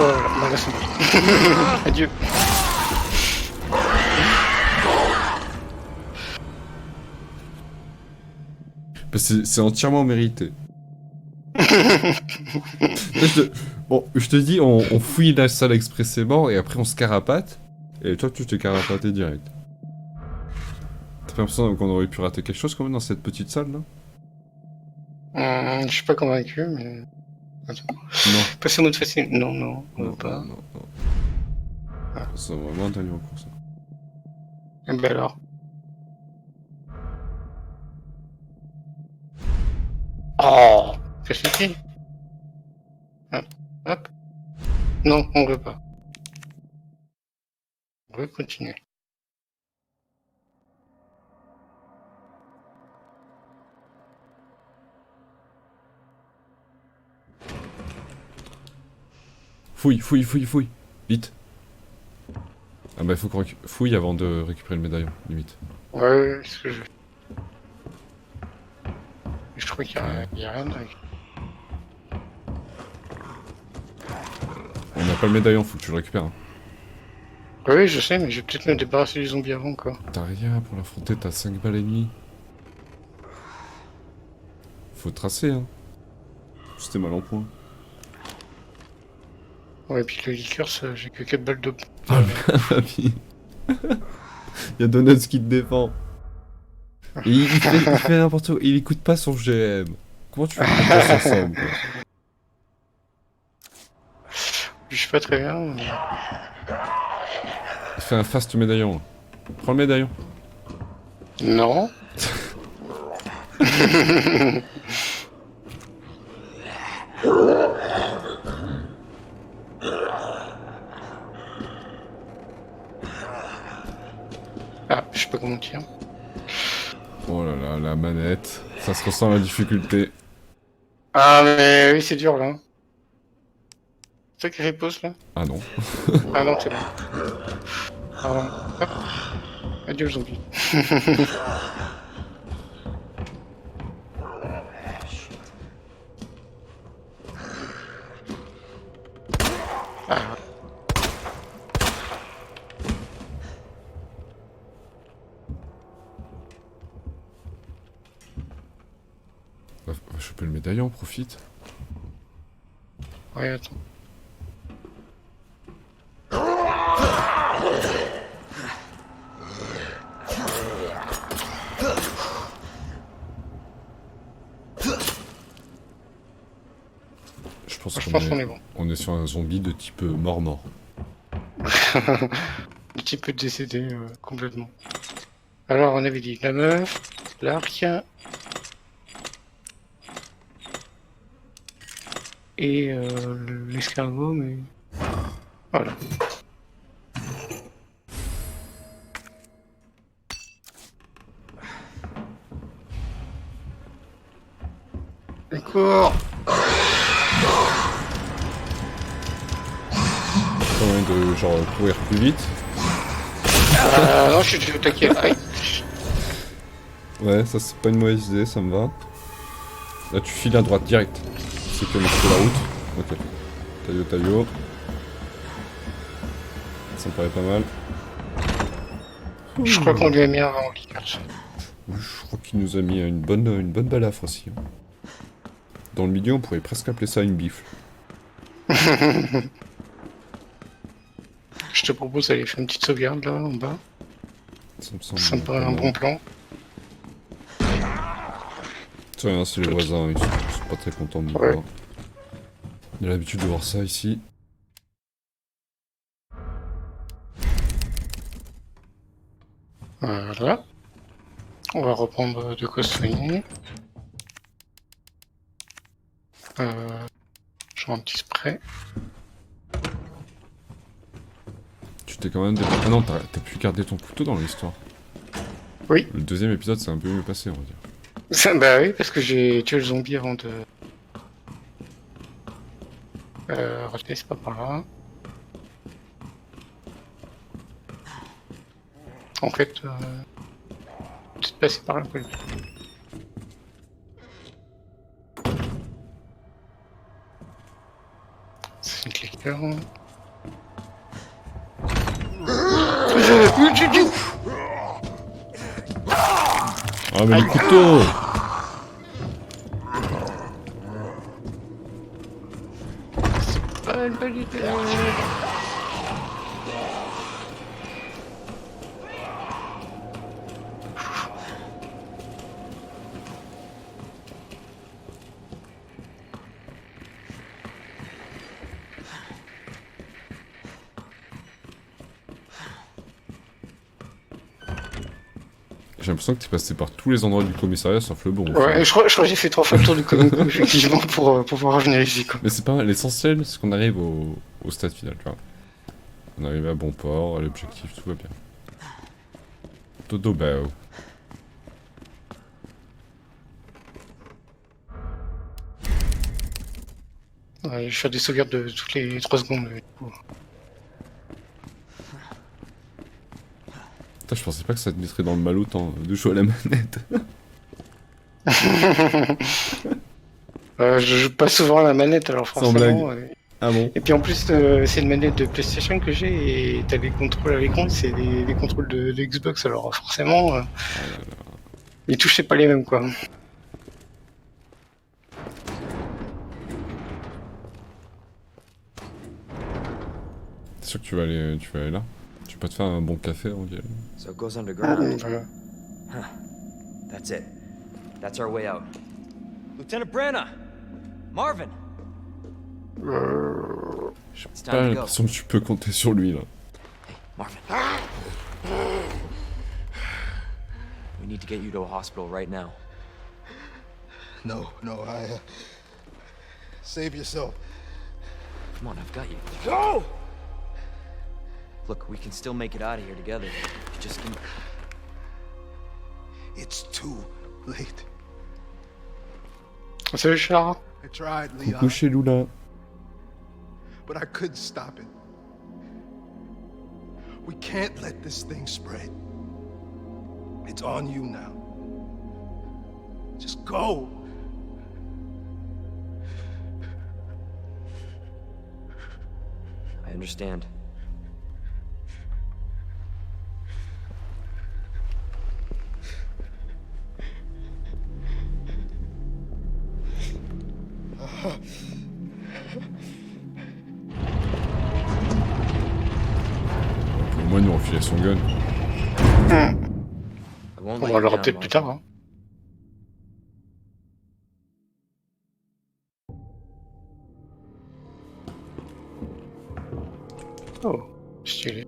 Oh là, bah là c'est bon. Adieu. Bah, c'est entièrement mérité. Bon, je te dis, on fouille la salle expressément et après on se carapate. Et toi, tu t'es carapaté direct. T'as pas l'impression qu'on aurait pu rater quelque chose quand même dans cette petite salle là? Je suis pas convaincu, mais... Attends. Non. Passer en mode facile. Non, non, on Non, veut pas. non, non. Ah. C'est vraiment un dernier recours ça. Et ben alors. Oh, qu'est-ce que c'est? Hop, hop. Non, on veut pas. On veut continuer. Fouille, fouille, fouille, fouille. Vite. Ah bah il faut qu'on fouille avant de récupérer le médaillon, limite. Ouais, c'est ce que je fais. Je crois qu'il y a rien avec. On n'a pas le médaillon, faut que tu le récupères. Hein. Oui, je sais, mais je vais peut-être me débarrasser du zombie avant, quoi. T'as rien pour l'affronter, t'as 5 balles et demie. Faut tracer, hein. C'était mal en point. Ouais, et puis le liqueur, ça, j'ai que 4 balles de... Ah mamie. Y'a Donuts qui te défend. Et il fait n'importe quoi, il écoute pas son GM. Comment tu veux qu'on passe ensemble quoi? Je suis pas très bien, mais... Il fait un fast médaillon. Là. Prends le médaillon. Non. Je sais pas comment dire. Oh là là, la manette. Ça se ressent la difficulté. Ah mais oui c'est dur là. C'est toi qui fait pause là? Ah non. Ah non c'est bon. Pardon. Hop. Adieu le zombie. Ah. Va choper le médaillon, profite. Ouais attends. Je pense Je pense qu'on est bon. on est sur un zombie de type mort-mort. Le type peut décéder complètement. Alors on avait dit la meuf, l'arc et l'escargot mais voilà. Et cours. Moyen de genre courir plus vite. Non, je suis au taquet. Aïe. Ouais, ça c'est pas une mauvaise idée, ça me va. Là tu files à droite direct. C'est que la route. Ok. Taillot. Ça me paraît pas mal. Je crois qu'on lui a mis un vent, Likert. Je crois qu'il nous a mis une bonne balafre aussi. Dans le milieu, on pourrait presque appeler ça une bifle. Je te propose d'aller faire une petite sauvegarde là en bas. Ça me semble. Ça me paraît un bon plan. Tiens, c'est les voisins, ils sont pas très contents de nous Ouais. voir. On a l'habitude de voir ça ici. Voilà. On va reprendre de quoi se soigner. J'ai un petit spray. Tu t'es quand même Ah non, t'as pu garder ton couteau dans l'histoire. Oui. Le deuxième épisode, c'est un peu mieux passé, on va dire. Ça, bah oui, parce que j'ai tué le zombie avant de... Retenez, c'est pas par là. En fait, peut-être passer par là. Quoi. C'est une clicker. Ah mais le couteau! C'est pas une bonne idée. J'ai l'impression que t'es passé par tous les endroits du commissariat sauf le bon. Ouais, je crois que j'ai fait 3 fois le tour du comic effectivement pour pouvoir revenir ici quoi. Mais c'est pas mal, l'essentiel c'est qu'on arrive au stade final, tu vois. On arrive à bon port, à l'objectif, tout va bien. Dodo bao. Ouais, je fais des sauvegardes de toutes les 3 secondes. Du coup. Putain, je pensais pas que ça te mettrait dans le mal autant de jouer à la manette. Je joue pas souvent à la manette alors Sans forcément. blague. Ah bon? Et puis en plus c'est une manette de PlayStation que j'ai et t'as des contrôles à l'écran, c'est des contrôles de Xbox alors forcément les touches c'est pas les mêmes quoi. T'es sûr que tu vas aller là? Tu peux pas te faire un bon café avant d'y aller? So it goes underground. Voilà. That's it. That's our way out. Lieutenant Brenna! Marvin! J'ai It's pas time to go. l'impression que tu peux compter sur lui là. Hey, Marvin. We need to get you to a hospital right now. No, save yourself. Come on, I've got you. Go! Look, we can still make it out of here together. Just give me... It's too late. Salut Charles. I tried, Leon, Coucou chez Lula. but I couldn't stop it. We can't let this thing spread. It's on you now. Just go. I understand. Au moins, nous refiler son gun. I won't On let va you l'aura down, peut-être plus tard. Hein. Oh, stylé.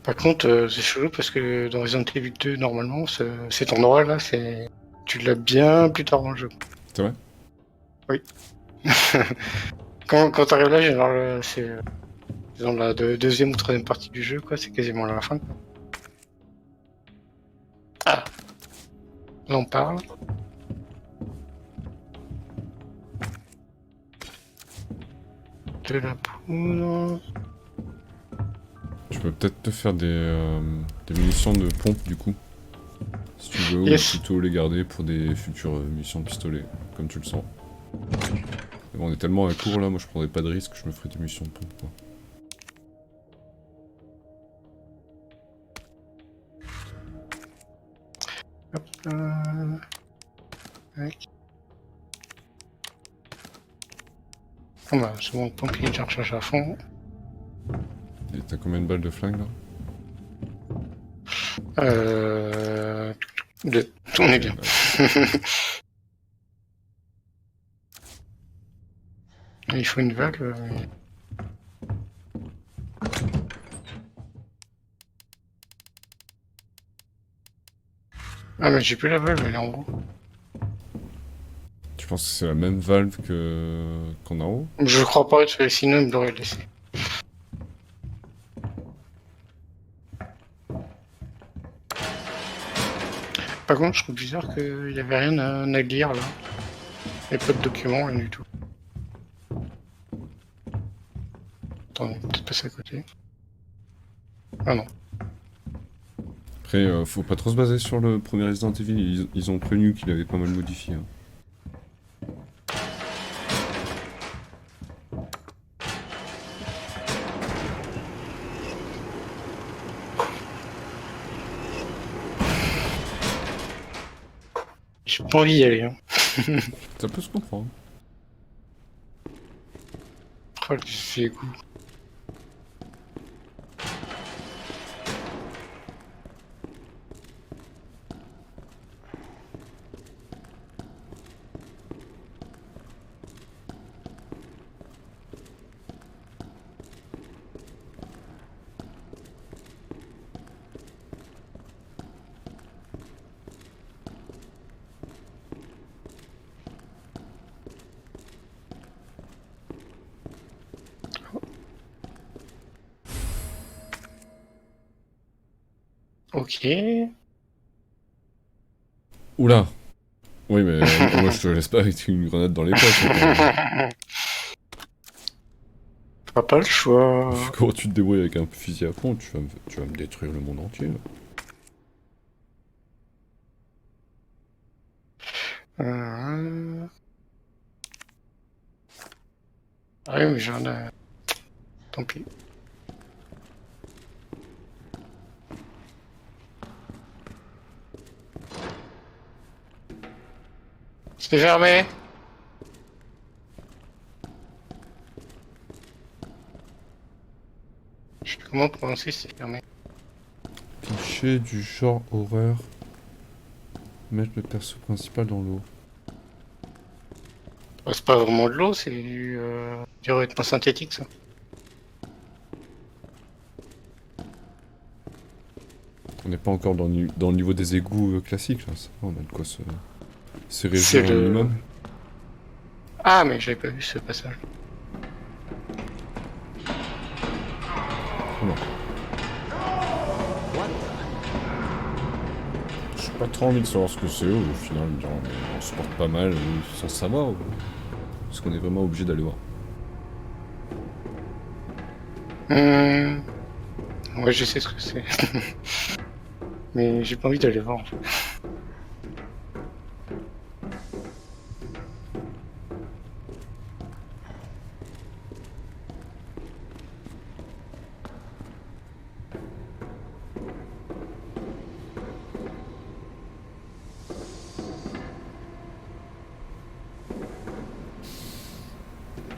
Par contre, c'est chelou parce que dans Resident Evil 2, normalement, cet endroit-là, tu l'as bien plus tard dans le jeu. C'est vrai? Oui. Quand t'arrives là, généralement, c'est dans la deuxième ou troisième partie du jeu, quoi. C'est quasiment à la fin. Quoi. Ah. Là, on parle. De la poudre. Tu peux peut-être te faire des munitions de pompe du coup. Si tu veux, Yes. ou plutôt les garder pour des futures munitions de pistolet, comme tu le sens. Mais bon, on est tellement à court là, moi je prendrais pas de risque, je me ferais des munitions de pompe. Quoi. Tac. Ah bah, c'est bon, le pompier est déjà rechargé à fond. Et t'as combien de balles de flingue là? 2. On est bien. Il faut une vague. Ah mais j'ai plus la valve, elle est en haut. Tu penses que c'est la même valve qu'on a en haut? Je crois pas, sinon il me l'aurait laissé. Par contre, je trouve bizarre qu'il n'y avait rien à lire là. Il n'y a pas de documents, rien du tout. Attends, peut-être passer à côté. Ah non. Après, faut pas trop se baser sur le premier Resident Evil, ils ont prévenu qu'il avait pas mal modifié. Hein. J'ai pas envie d'y aller. Hein. Ça peut se comprendre. Oh, le fait goût. Ok. Oula! Oui, mais moi je te laisse pas avec une grenade dans les poches. Hein, T'as pas le choix. comment tu te débrouilles avec un fusil à pompe, tu vas me détruire le monde entier. Là. Ah oui, mais j'en ai. Tant pis. C'est fermé. Je sais comment prononcer c'est fermé. Cliché du genre horreur. Mettre le perso principal dans l'eau. Bah, c'est pas vraiment de l'eau, c'est du revêtement synthétique ça. On n'est pas encore dans le niveau des égouts classiques là, ça va, on a de quoi se C'est réjouir un le- minimum. Ah mais j'avais pas vu ce passage. Oula. pas trop envie de savoir ce que c'est, au final, me dire, on se porte pas mal sans savoir. Est-ce qu'on est vraiment obligé d'aller voir? Ouais, je sais ce que c'est. Mais j'ai pas envie d'aller voir en fait.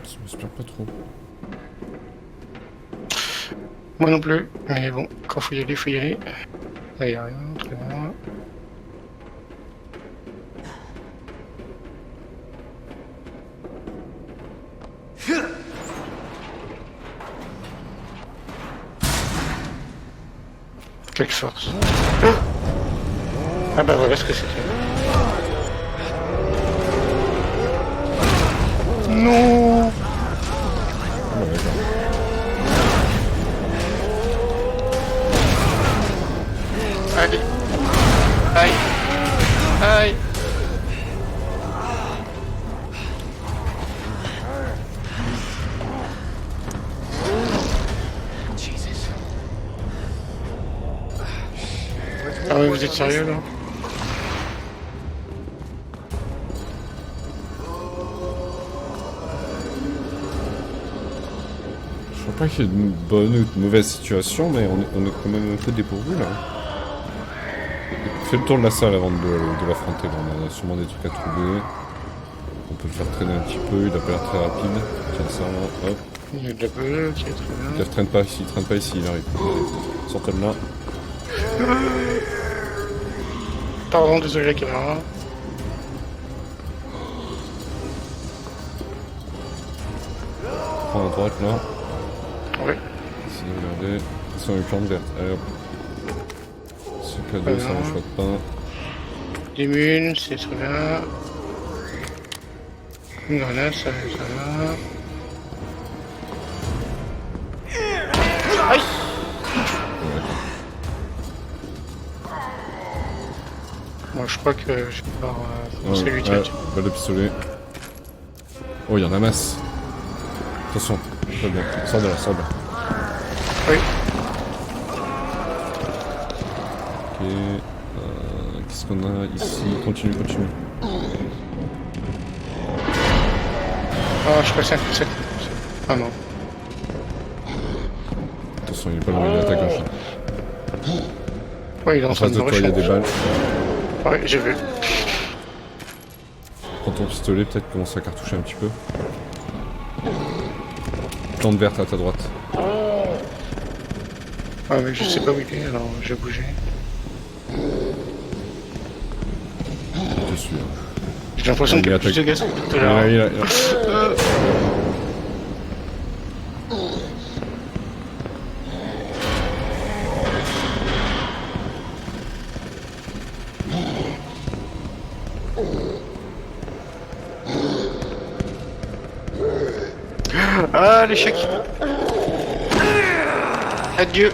Ça m'inspire pas trop. Moi non plus, mais bon, quand faut y aller, faut y aller. Là, y a rien, très bien. Quelle force. Ah bah voilà ce que c'était. Non. Ah ouais, d'accord. Allez. Aïe. Aïe. Ah ouais, vous êtes sérieux là? Je crois pas qu'il y ait de bonne ou de mauvaise situation, mais on est quand même un peu dépourvu là. Fais le tour de la salle avant de l'affronter. On a sûrement des trucs à trouver. On peut le faire traîner un petit peu, il a pas l'air très rapide. Tiens ça, hop. Il y a de la bleue, ok, très bien. Il traîne pas ici, il arrive. Sortez de là. Pardon, désolé la caméra. Prends à droite là. Ouais. Essayez de regarder. Ils sont une plante verte. Allez hop. Ce cadeau, ça mange pas de pain. L'immune, c'est très bien. Une grenade, ça va. Aïe! Moi, je crois que je vais pouvoir commencer à lui tirer. Balle de pistolet. Oh, il y en a masse. Attention, pas bien. Sors de là, sors de là. Oui. Ok. Qu'est-ce qu'on a ici? Continue. Ah, je crois que c'est... Ah non. Attention, il est pas loin, il est à ta gauche. Là. Ouais, il est en En train face de de me toi, il y a rusher. des balles. Ouais, j'ai vu. Prends ton pistolet, peut-être commence à cartoucher un petit peu. Plante verte à ta droite. Ah, mais je sais pas où il est, alors je vais bouger. Je te suis. J'ai l'impression Il qu'il y a attaque. plus de gaz que tout à l'heure. Il est là. Ah, l'échec. Adieu.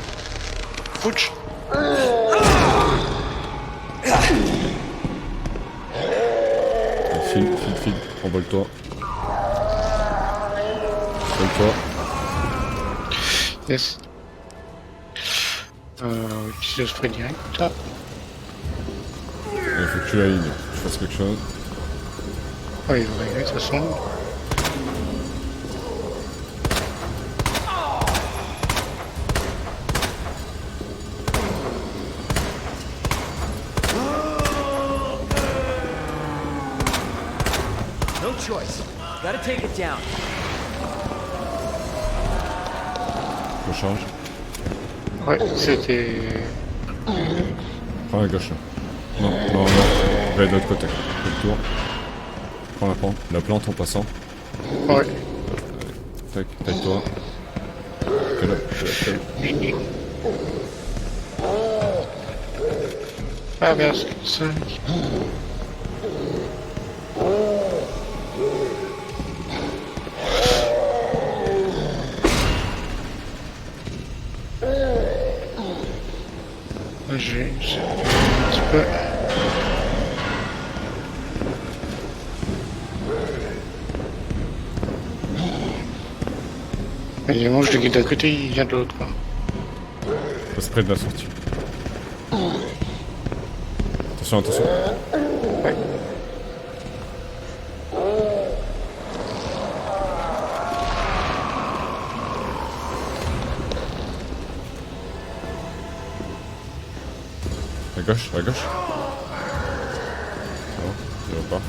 Pouch. File. Envole-toi. Envole-toi. Yes. Utilise le spray direct. Là. Il faut que tu ailles, tu fasses quelque chose. Ouais, il va arriver de toute façon. No choice. Gotta take it down. Recharge. Ouais, c'était... Prends la gauche là. Non. Va de l'autre côté. Fais le tour. Prends la plante en passant. Ouais. Taille-toi. Ah merde, c'est ça. J'ai un petit peu... Mais il mange le guide d'un côté, il vient de l'autre, quoi. Passe près de la sortie. Attention, attention. Ouais. À gauche, à gauche. Non, il va pas.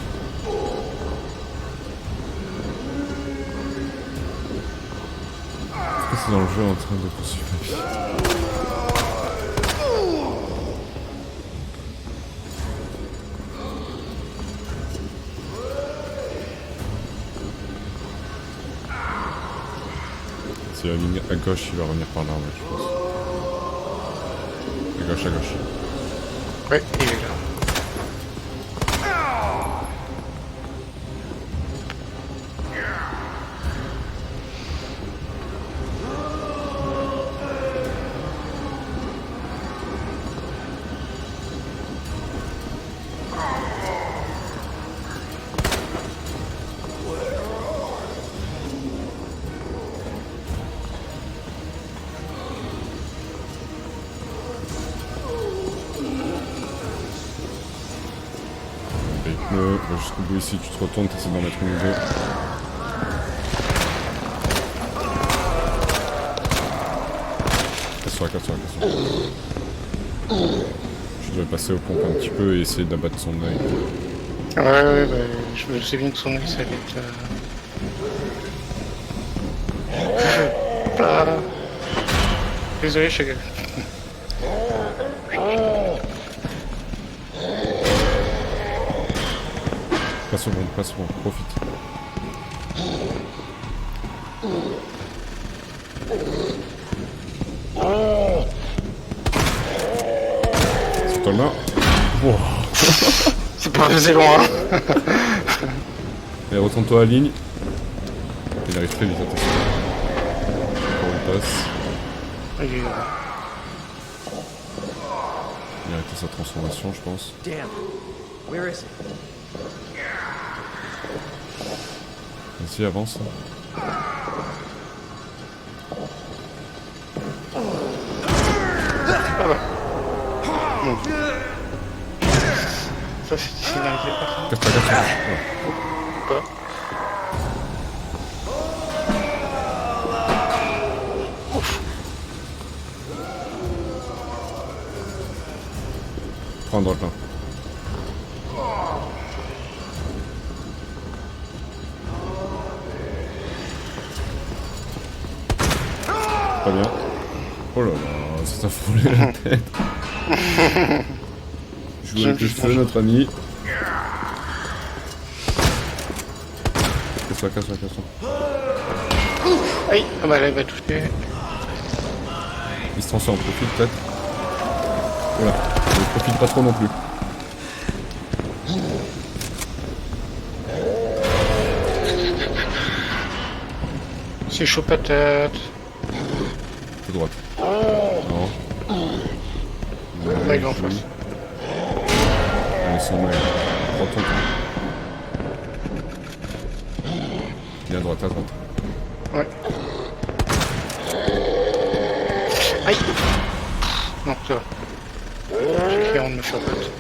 Est-ce que c'est dans le jeu en train de poursuivre? Si la ligne à gauche, il va revenir par là, ouais, je pense. À gauche, à gauche. Ouais, il est là. Va jusqu'au bout ici, tu te retournes, t'essaies d'en mettre une ou deux. Casse-toi, casse-toi, casse-toi. Je devrais passer aux pompes un petit peu et essayer d'abattre son œil. Ouais, bah, je me sais bien que son œil, ça va être... Hop là. Désolé, Chagall. Passe au bon, profite. C'est toi là. Wow. C'est pas assez loin. Allez, retourne-toi à la ligne. Il arrive très vite, attention. Encore une passe. Il est là. Il a arrêté sa transformation, je pense. Damn. Where is it? Vas-y, avance. Ça, c'est scénarisé par ça. Casse-toi, casse-toi. Quoi? Prends dans le plein. Pas bien. Oh là là, ça t'a frôlé la tête. Joue avec le feu, notre ami. Casse-toi, casse-toi, casse-toi. Aïe, ah bah là, il va toucher. Il se transforme, profite peut-être. Voilà, ne profite pas trop non plus. C'est chaud patate. De droite. Non. Là, il est en face. Allez, son œil. Prends ton temps. Il est à droite, à droite. Ouais. Aïe. Non, ça va. J'ai cru en me faire pote.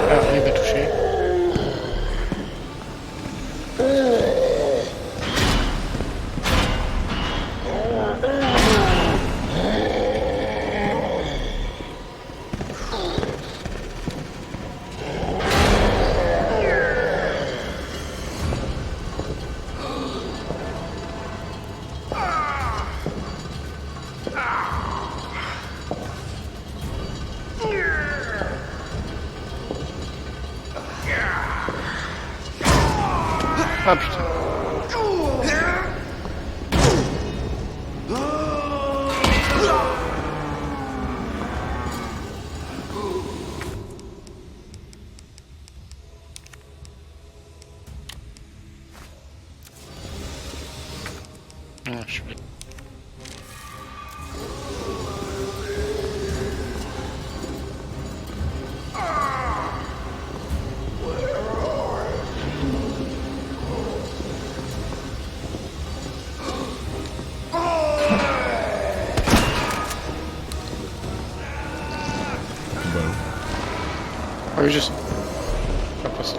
Ah, il va toucher. Ah putain. Ah, je suis bête. Ah oui, je sais. Après, c'est...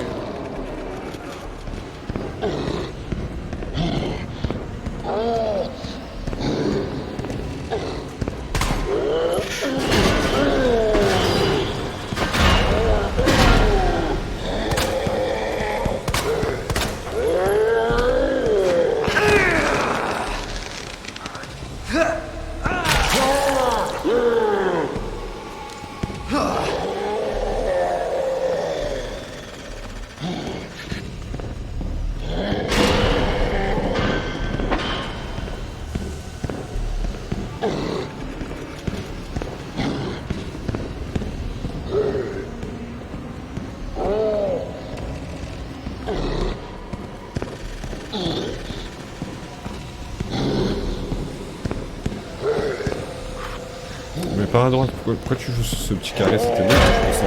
Mais par à droite, pourquoi tu joues sur ce petit carré? C'était bien, je pense.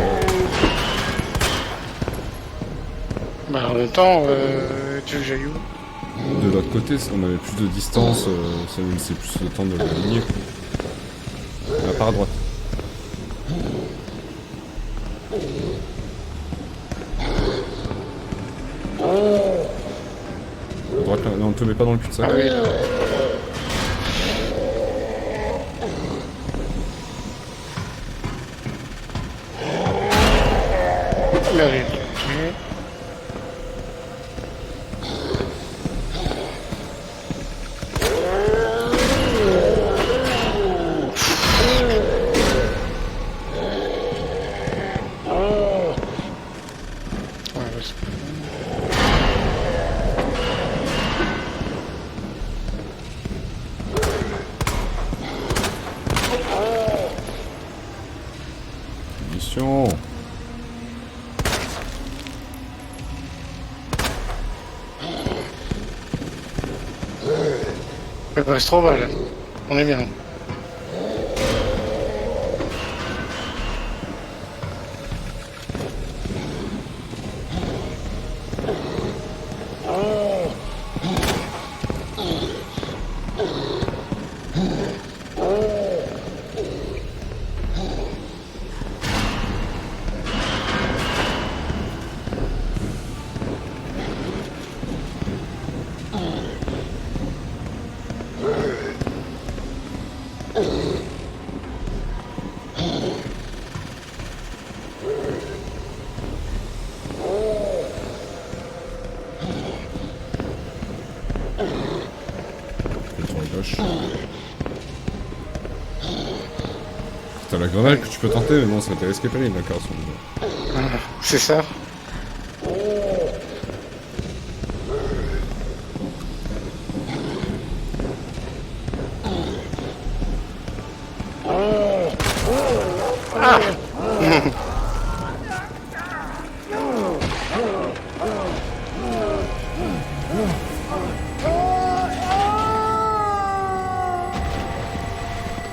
Bah, en même temps, tu veux que j'aille où? De l'autre côté, on avait plus de distance, ça nous laissait plus le temps de l'aligner. Là, par à droite. À droite, là. Non, on te met pas dans le cul-de-sac. Ah oui, là. Merde, j'ai tué. Ouais, c'est pas Mission. Il reste 3 balles. On est bien. Sur la gauche. T'as la grenade que tu peux tenter, mais bon, ça t'est risqué pas les d'accord sur le dos. C'est ça.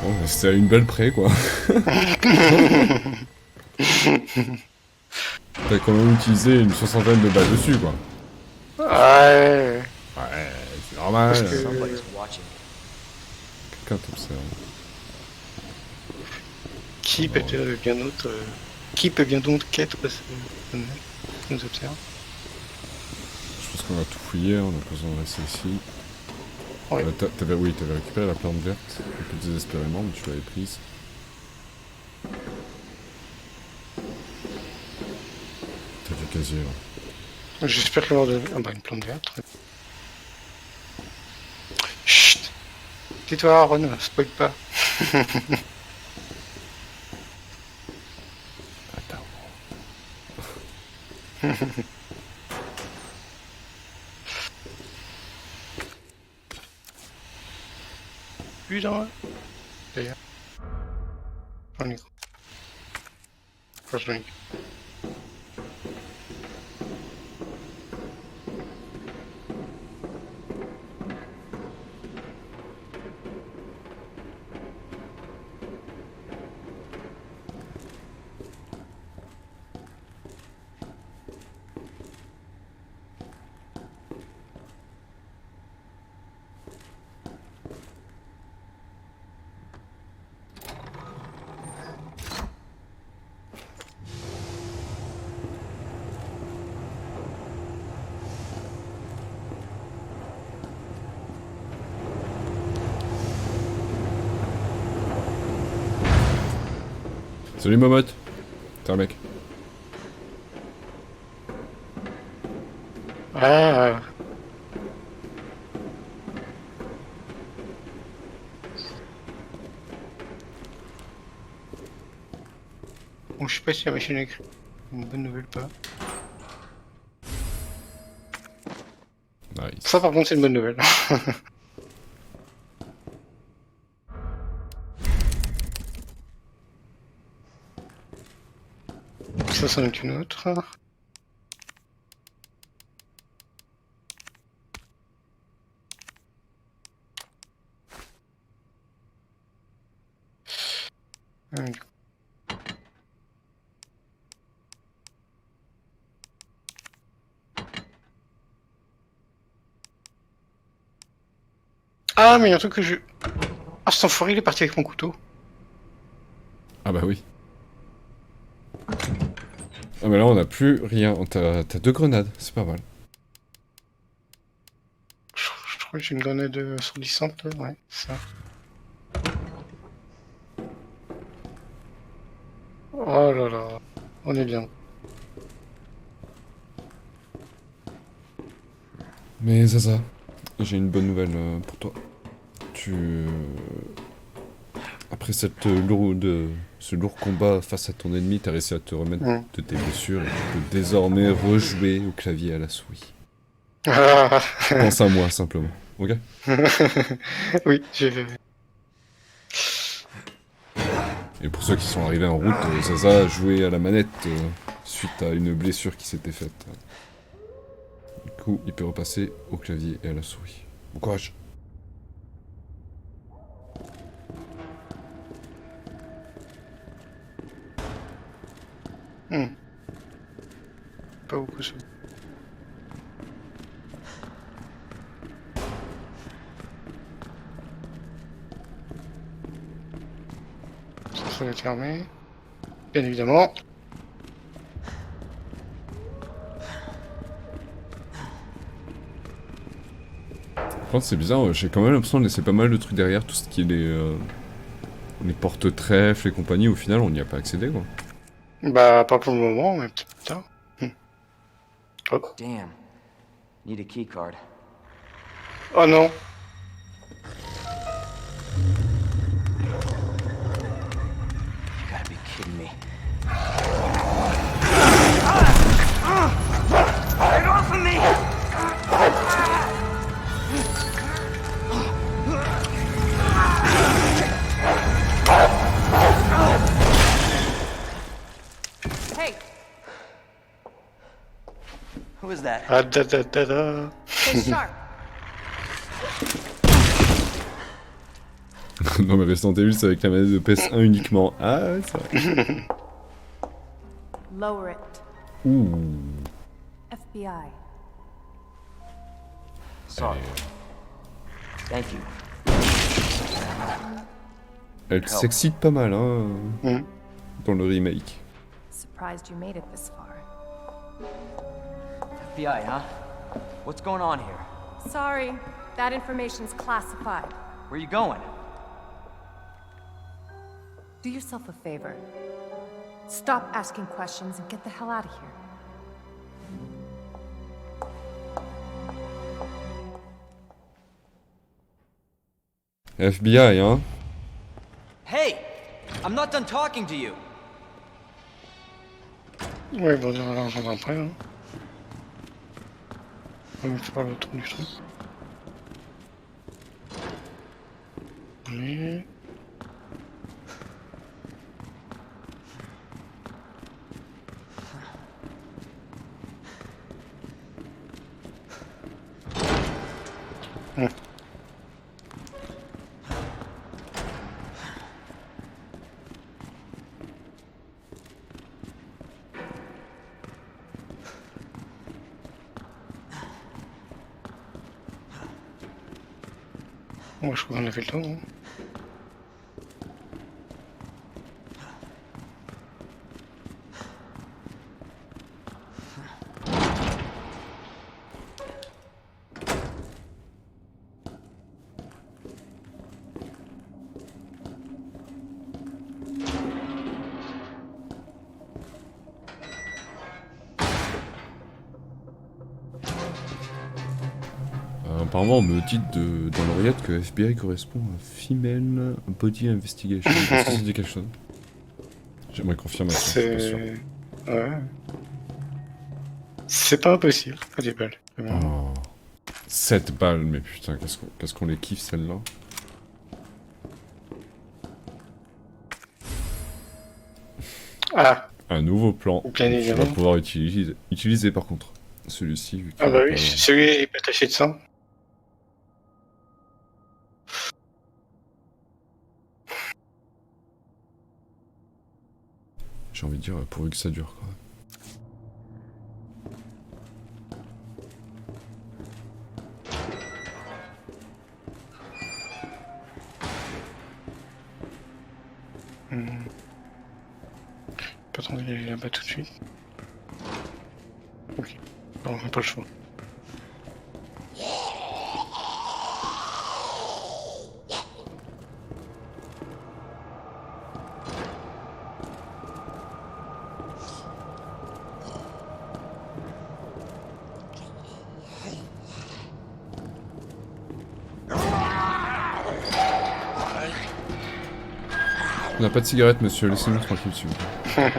Bon, bah, c'était à une belle près, quoi. T'as quand même utilisé une 60aine de balles dessus, quoi. Ouais. Ouais, c'est normal. Parce que- Somebody's watching. Quelqu'un t'observe. Qui peut bien d'autre Qui peut bien d'autre qu'être nous observe. Je pense qu'on va tout fouiller, on a besoin de rester ici. Ouais. T'avais récupéré la plante verte, un peu désespérément, mais tu l'avais prise. T'as du casier, là. J'espère que l'heure de... Ah bah une plante verte. Chut. Tais-toi Aaron, spoil pas. Attends. Putain. D'ailleurs. J'en ai. Enfin, j'en ai. Salut Momotte. T'es un mec. Ah. Bon, je sais pas si la machine à écrire. Une bonne nouvelle pas. Nice. Ça par contre c'est une bonne nouvelle. Ça c'en est une autre. Du coup. Ah mais il y a un truc que je... Ah cet enfoiré il est parti avec mon couteau. Ah bah oui. Ah mais là on a plus rien. T'as 2 grenades, c'est pas mal. Je crois que j'ai une grenade assourdissante là, ouais, ça. Oh là là, on est bien. Mais Zaza, j'ai une bonne nouvelle pour toi. Après ce lourd combat face à ton ennemi, t'as réussi à te remettre de tes blessures et tu peux désormais rejouer au clavier et à la souris. Ah. Pense à moi simplement, ok? Oui, j'ai... Et pour ceux qui sont arrivés en route, Zaza a joué à la manette suite à une blessure qui s'était faite. Du coup, il peut repasser au clavier et à la souris. Bon courage! Pas beaucoup ça. Ça va être fermé. Bien évidemment. Par contre, c'est bizarre, j'ai quand même l'impression de laisser pas mal de trucs derrière, tout ce qui est les porte-trèfles et compagnie, au final, on n'y a pas accédé, quoi. Bah pas pour le moment, mais peut-être plus tard. Oh. Damn. Need a key card. Oh non. You gotta be kidding me. Get off of me! Hey, Who is that? Ah da da da da. stay sharp. Non mais Resident Evil, c'est avec la manette de PS1 uniquement. Ah ouais, c'est vrai. Lower it. Ouh. FBI. Sorry. Thank you. Elle s'excite pas mal, hein, dans le remake. Surprised you made it this far. FBI, huh? What's going on here? Sorry, that information's classified. Where you going? Do yourself a favor. Stop asking questions and get the hell out of here. FBI, hein. Hey! I'm not done talking to you! Ouais, bon, on va rejoindre après. Hein. On va faire le tour du truc. Allez. Moi, je crois qu'on a fait le tour. Hein. Apparemment, on me dit dans l'oreillette que FBI correspond à Female Body Investigation. Est-ce que ça dit quelque chose? J'aimerais confirmer ça, je suis pas sûr. Ouais. C'est pas impossible, à des balles. Oh. 7 balles, mais putain, qu'est-ce qu'on les kiffe celles-là. Ah, Un nouveau plan bien que tu vas évidemment. pouvoir utiliser par contre. Celui-ci, vu qu'il Ah bah va oui, pas- celui-là il est pas taché de sang. J'ai envie de dire, pourvu que ça dure quoi. Pas attendre d'aller là-bas tout de suite. Ok. Non, on n'a pas le choix. On n'a pas de cigarette, monsieur, laissez-nous tranquille, s'il vous plaît.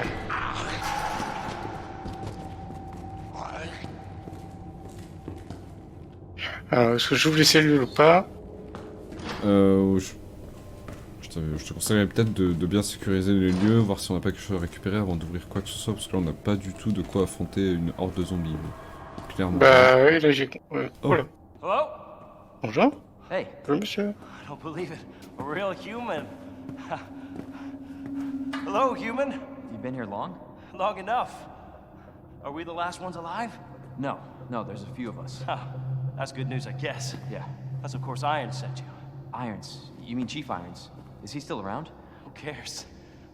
Alors, est-ce que j'ouvre les cellules ou pas? Je te conseillerais peut-être de bien sécuriser les lieux, voir si on n'a pas quelque chose à récupérer avant d'ouvrir quoi que ce soit, parce que là on n'a pas du tout de quoi affronter une horde de zombies. Clairement. Bah oui, là j'ai... Oh. Voilà. Hello? Bonjour. Hey, Bonjour monsieur. I don't believe it. A real human. Hello, human. You been here long? Long enough. Are we the last ones alive? No, there's a few of us. That's good news, I guess. Yeah. That's of course Irons sent you. Irons? You mean Chief Irons? Is he still around? Who cares?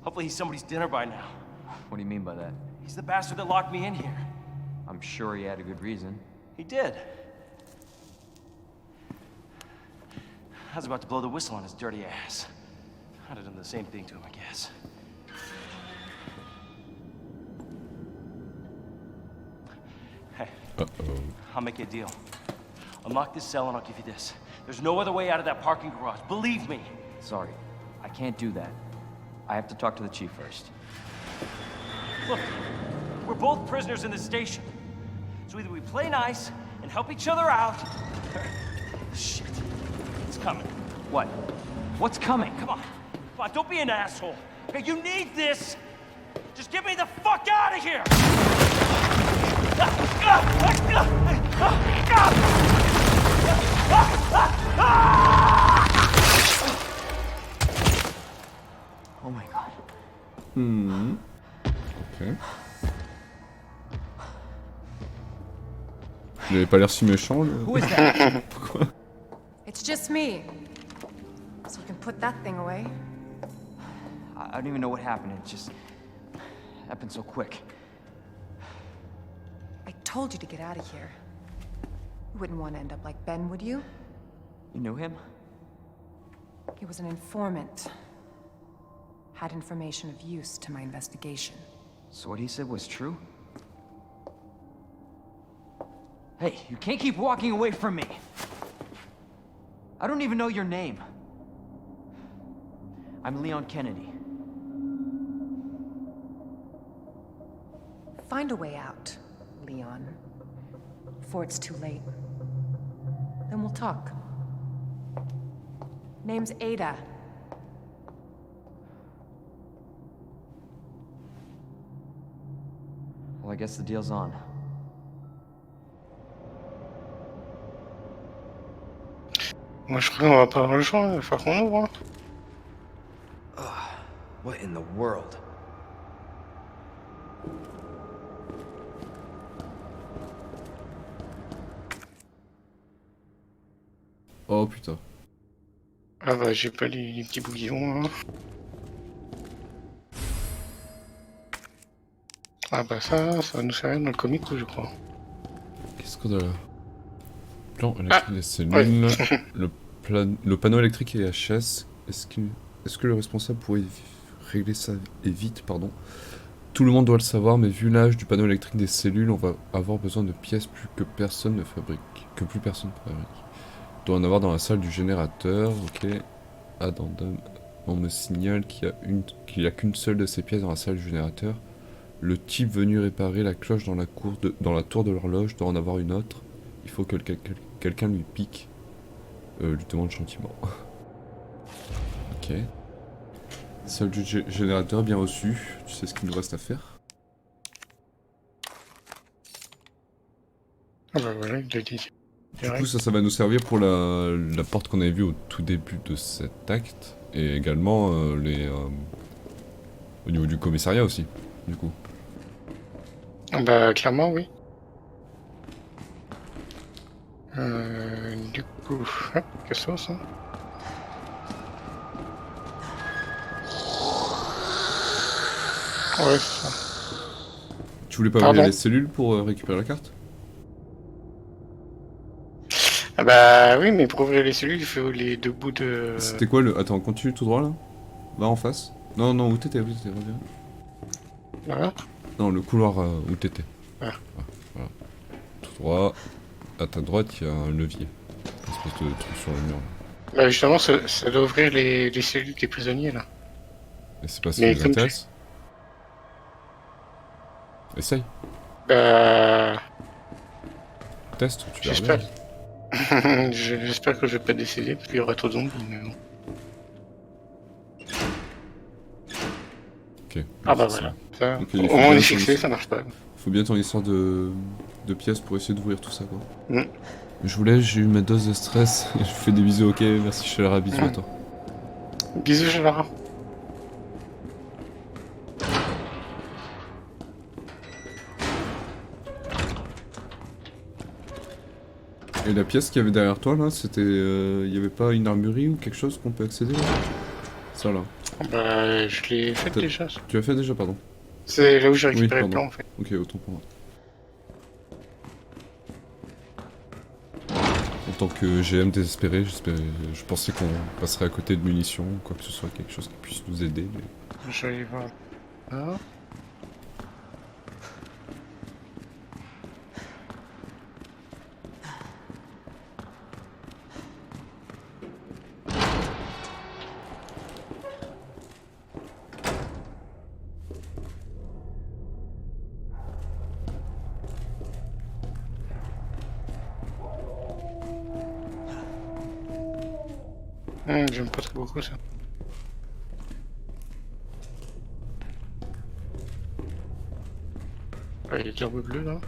Hopefully he's somebody's dinner by now. What do you mean by that? He's the bastard that locked me in here. I'm sure he had a good reason. He did. I was about to blow the whistle on his dirty ass. I'd have done the same thing to him, I guess. Hey, Uh-oh. I'll make you a deal. Unlock this cell and I'll give you this. There's no other way out of that parking garage, believe me. Sorry, I can't do that. I have to talk to the chief first. Look, we're both prisoners in this station. So either we play nice and help each other out, or... Shit, it's coming. What? What's coming? Come on, don't be an asshole. Okay, you need this. Just get me the fuck out of here! Oh my god. Ok. Il avait pas l'air si méchant, le... Who is that? It's just me. So we can put that thing away. I don't even know what happened. It just happened so quick. I told you to get out of here. You wouldn't want to end up like Ben, would you? You knew him? He was an informant. Had information of use to my investigation. So what he said was true? Hey, you can't keep walking away from me. I don't even know your name. I'm Leon Kennedy. Find a way out, Leon. Before it's too late. Then we'll talk. Name's Ada. Well, I guess the deal's on. Moi je crois qu'on va pas avoir le choix, il va falloir qu'on ouvre. Hein. What in the world? Oh putain. Ah bah j'ai pas les petits bouillons. Hein. Ah bah ça va nous servir dans le comic je crois. Qu'est-ce qu'on a là? Plan électrique des cellules. Le panneau électrique est HS. Est-ce que le responsable pourrait régler ça et vite, pardon? Tout le monde doit le savoir, mais vu l'âge du panneau électrique des cellules, on va avoir besoin de pièces que plus personne ne fabrique. doit en avoir dans la salle du générateur, ok. Addendum. On me signale qu'il y a qu'une seule de ces pièces dans la salle du générateur. Le type venu réparer la cloche dans la tour de l'horloge doit en avoir une autre. Il faut que quelqu'un lui pique. Lui demande gentiment. Ok. Salle du générateur, bien reçu. Tu sais ce qu'il nous reste à faire? Ah bah voilà, il l'a dit. Du coup, ça va nous servir pour la porte qu'on avait vue au tout début de cet acte. Et également au niveau du commissariat aussi, du coup. Ah bah clairement, oui. Du coup, hop, qu'est-ce que c'est ça? Ouais, c'est ça. Tu voulais pas Pardon? ouvrir les cellules pour récupérer la carte? Ah bah oui, mais pour ouvrir les cellules, il faut les deux bouts de... C'était quoi le... Attends, continue tout droit là. Va en face. Non, non, où t'étais, reviens. Voilà. Non, le couloir où t'étais. Ah. Voilà. Tout droit. À ta droite, il y a un levier. Une espèce de truc sur le mur. Bah justement, ça doit ouvrir les cellules des prisonniers, là. Et c'est pas ce Mais qui nous comme intéresse. Essaye. Bah... Teste, tu vas J'espère. regarder. J'espère que je vais pas décéder, parce qu'il y aura trop de zombies, mais bon. Ok. Ah bah c'est voilà. ça. Ça, Ok, au il faut moins on bien est fixé, ton- ça marche pas. Faut bien ton histoire de pièces pour essayer d'ouvrir tout ça, quoi. Mm. Je vous laisse, j'ai eu ma dose de stress. Je vous fais des bisous, ok. Merci, Chalera, bisous à toi. Bisous, Général. Et la pièce qu'il y avait derrière toi, là, c'était... Il y avait pas une armurerie ou quelque chose qu'on peut accéder là? Ça, là. Bah, je l'ai fait Peut-être- déjà. Tu l'as fait déjà, pardon. C'est là où j'ai Oui, récupéré le pardon. plan, en fait. Ok, autant pour moi. En tant que GM désespéré, je pensais qu'on passerait à côté de munitions, ou quoi que ce soit, quelque chose qui puisse nous aider. Mais... Je vais aller voir. Ah. J'aime pas très beaucoup ça. Ah, il y a de l'herbe bleue là.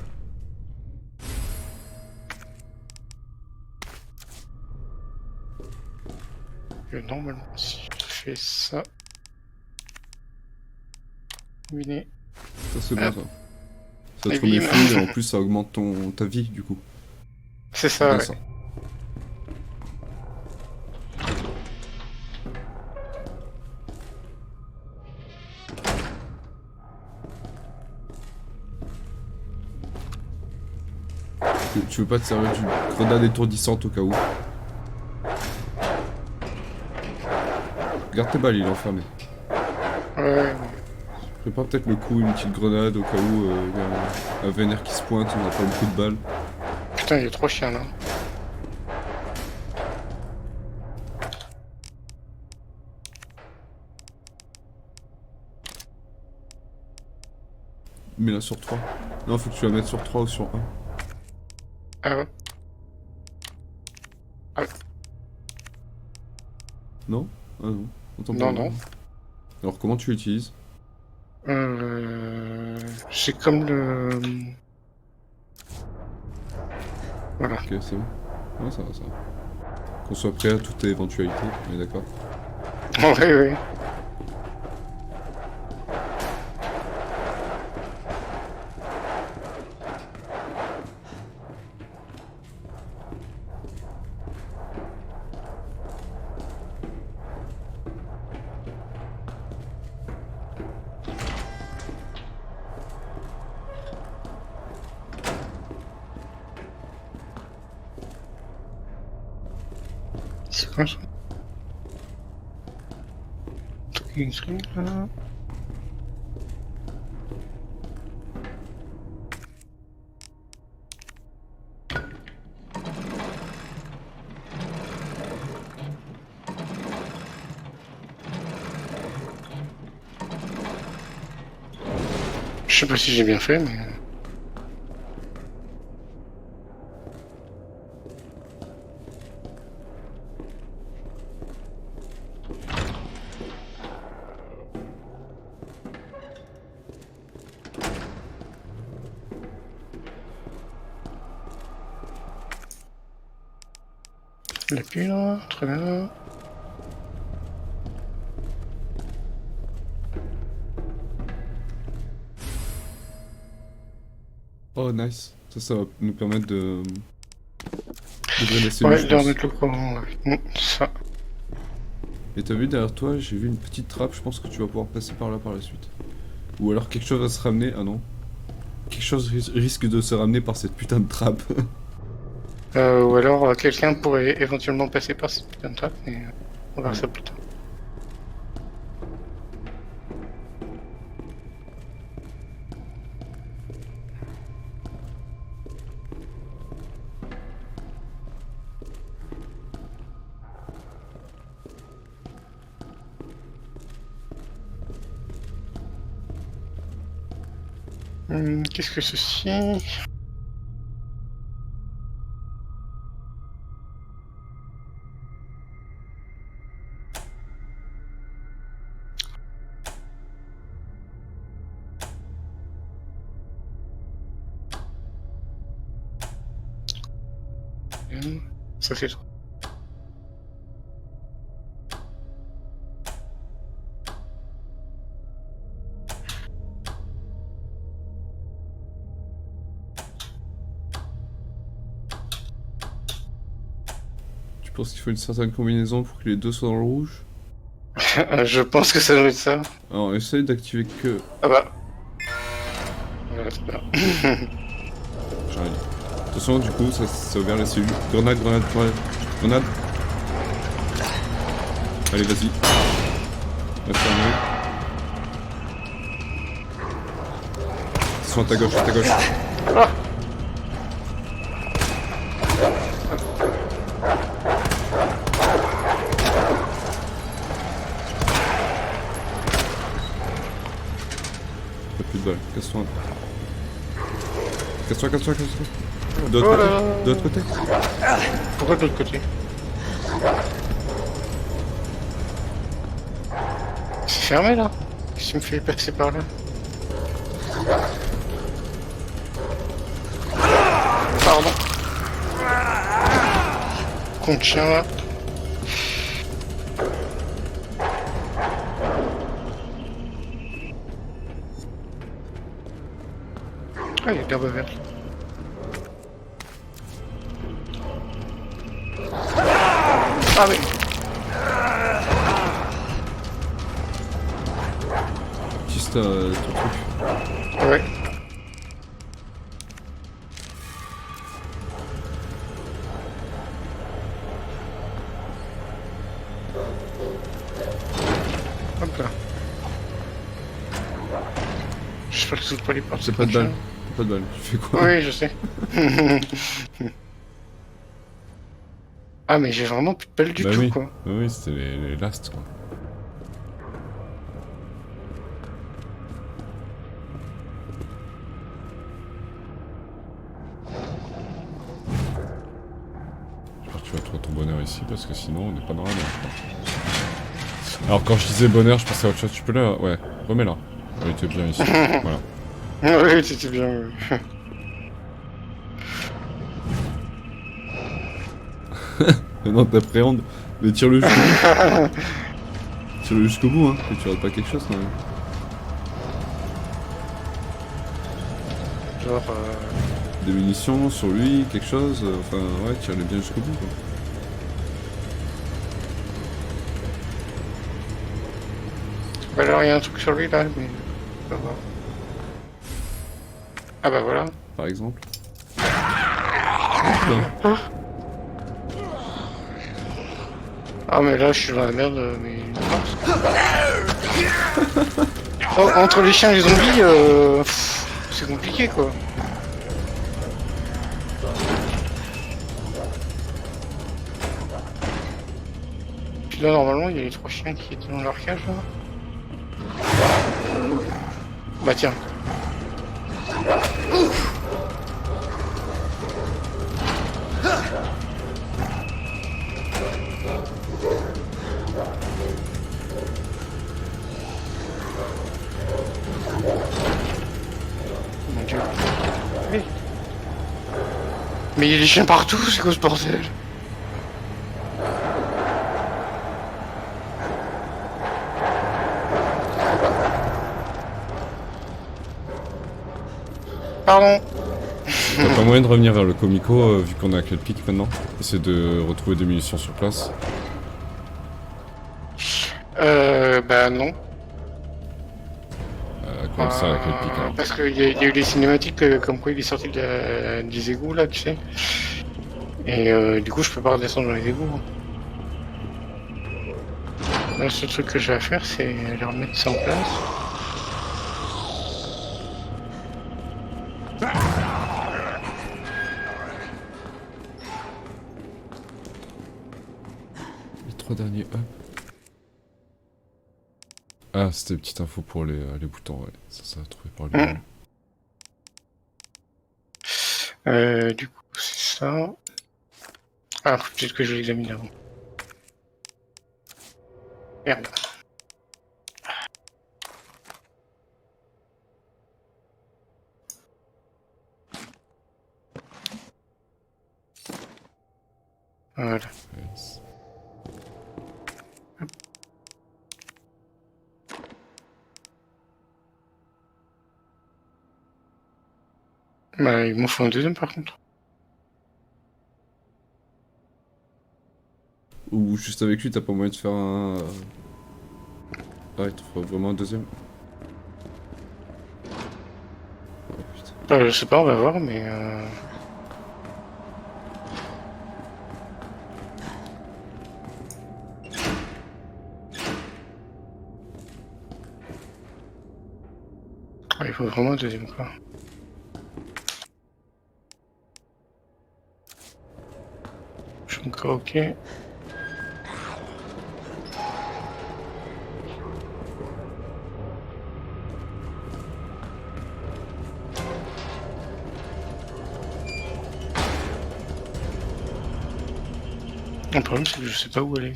Et normalement, si je fais ça. Winner. Ça, c'est bien, ça. Ça te Et remet bim. fluide et en plus, ça augmente ta vie, du coup. C'est C'est ça, bien ouais. ça. Tu veux pas te servir d'une grenade étourdissante au cas où? Garde tes balles, il est enfermé. Ouais. Prépare peut-être le coup, une petite grenade au cas où il y a un vénère qui se pointe, on n'a pas beaucoup de balles. Putain, il y a 3 chiens là. Mets-la sur 3. Non, faut que tu la mettes sur 3 ou sur 1. Ah ouais. Non? Ah non. Autant Non, pour moi. non. Alors comment tu l'utilises? C'est comme le... Voilà. Ok, c'est bon. Ouais, ça va, ça va. Qu'on soit prêt à toute éventualité, on est d'accord. Ouais, ouais. C'est quoi ça? Talking screen là. sais pas si j'ai bien fait, mais... La pluie là, très bien. Oh, nice. Ça va nous permettre de... d'ouvrir la cellule, Ouais, je de pense. remettre le courant, ouais. Ça. Et t'as vu derrière toi, j'ai vu une petite trappe, je pense que tu vas pouvoir passer par là par la suite. Ou alors quelque chose va se ramener, ah non. Quelque chose risque de se ramener par cette putain de trappe. Ou alors quelqu'un pourrait éventuellement passer par cette putain de trappe, mais on verra ça plus tard. Qu'est-ce que ceci? Ça c'est trop. Tu penses qu'il faut une certaine combinaison pour que les deux soient dans le rouge? Je pense que ça doit être ça. Alors essaye d'activer que... Ah bah. Voilà, c'est bien. J'arrive. Attention, du coup, ça a ouvert la cellule. Grenade, grenade, grenade. Grenade. Allez, vas-y. La fermer. Attention à ta gauche, à ta gauche. T'as plus de balles, casse-toi. Casse-toi, casse-toi, casse-toi. De l'autre côté. De l'autre côté. Pourquoi de l'autre côté? C'est fermé là? Qu'est-ce qui me fait passer par là? Pardon. Con de chien là. Ah, il y a de l'herbe verte. Ah oui. Juste ton truc. Ouais. Hop là. J'espère que ça ouvre pas les portes. J'ai pas de balle. T'as pas de balle. Tu fais quoi? Oui, je sais. Ah, mais j'ai vraiment plus de balles du Bah tout, oui. quoi. Bah oui, c'était les last, quoi. J'espère que tu vas trouver ton bonheur ici, parce que sinon, on n'est pas dans la merde, quoi. Alors, quand je disais bonheur, je pensais à autre chose. Tu peux là? Ouais, remets-la. Elle était bien ici. Voilà. Oui, c'était bien. Maintenant, t'appréhendes. Mais tire-le jusqu'au bout. Tire-le jusqu'au bout, hein. Et tu rates pas quelque chose, quand même. Genre, Des munitions sur lui, quelque chose. Enfin, ouais, tire-le bien jusqu'au bout, quoi. bah alors, il y a un truc sur lui, là, mais... on va voir. Ah bah voilà. Par exemple. Ah, mais là, je suis dans la merde, mais... Oh, entre les chiens et les zombies, c'est compliqué, quoi. Puis là, normalement, il y a les 3 chiens qui étaient dans leur cage, là. Bah tiens. Mais il y a des chiens partout, c'est quoi ce bordel? Pardon. T'as pas moyen de revenir vers le Comico vu qu'on est à quel pic maintenant? Essayer de retrouver des munitions sur place. Bah non. Comment ça, à quel pic alors? Parce qu'il y a eu des cinématiques comme quoi il est sorti des égouts là, tu sais. Et du coup, je peux pas redescendre dans les égouts. Hein. Là, le seul truc que j'ai à faire, c'est aller remettre ça en place. Les 3 derniers hop. Ah, c'était une petite info pour les boutons, ouais. Ça a trouvé par lui. Du coup, c'est ça. Ah, peut-être que je l'examine avant. Merde. Voilà. Yes. Bah, il m'en faut un deuxième par contre. Ou juste avec lui, t'as pas moyen de faire un... Ah, il te faut vraiment un deuxième. Oh putain. Je sais pas, on va voir, mais il faut vraiment un deuxième quoi. Je suis encore ok. Le problème c'est que je sais pas où aller.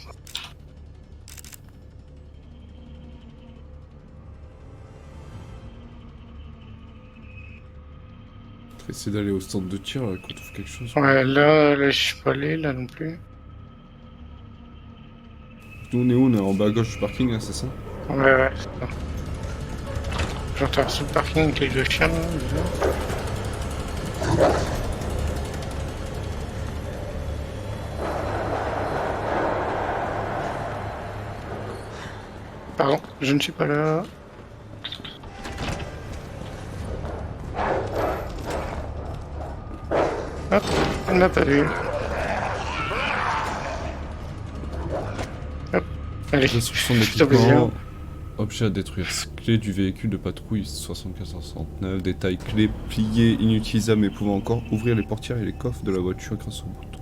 Essayer d'aller au stand de tir là, qu'on trouve quelque chose. Ouais, là je suis pas allé, là non plus. Nous on est où? On est en bas à gauche du parking, hein, c'est ça? Ouais, c'est ça. J'entends sous le parking avec les deux chiens, là, déjà. Pardon, je ne suis pas là. Hop, elle m'a pas vu. Hop, allez, Destruction de fais-toi plaisir. l'équipement. Objet à détruire. Clé du véhicule de patrouille 7469. Détail clé pliée, inutilisable mais pouvant encore ouvrir les portières et les coffres de la voiture grâce au bouton.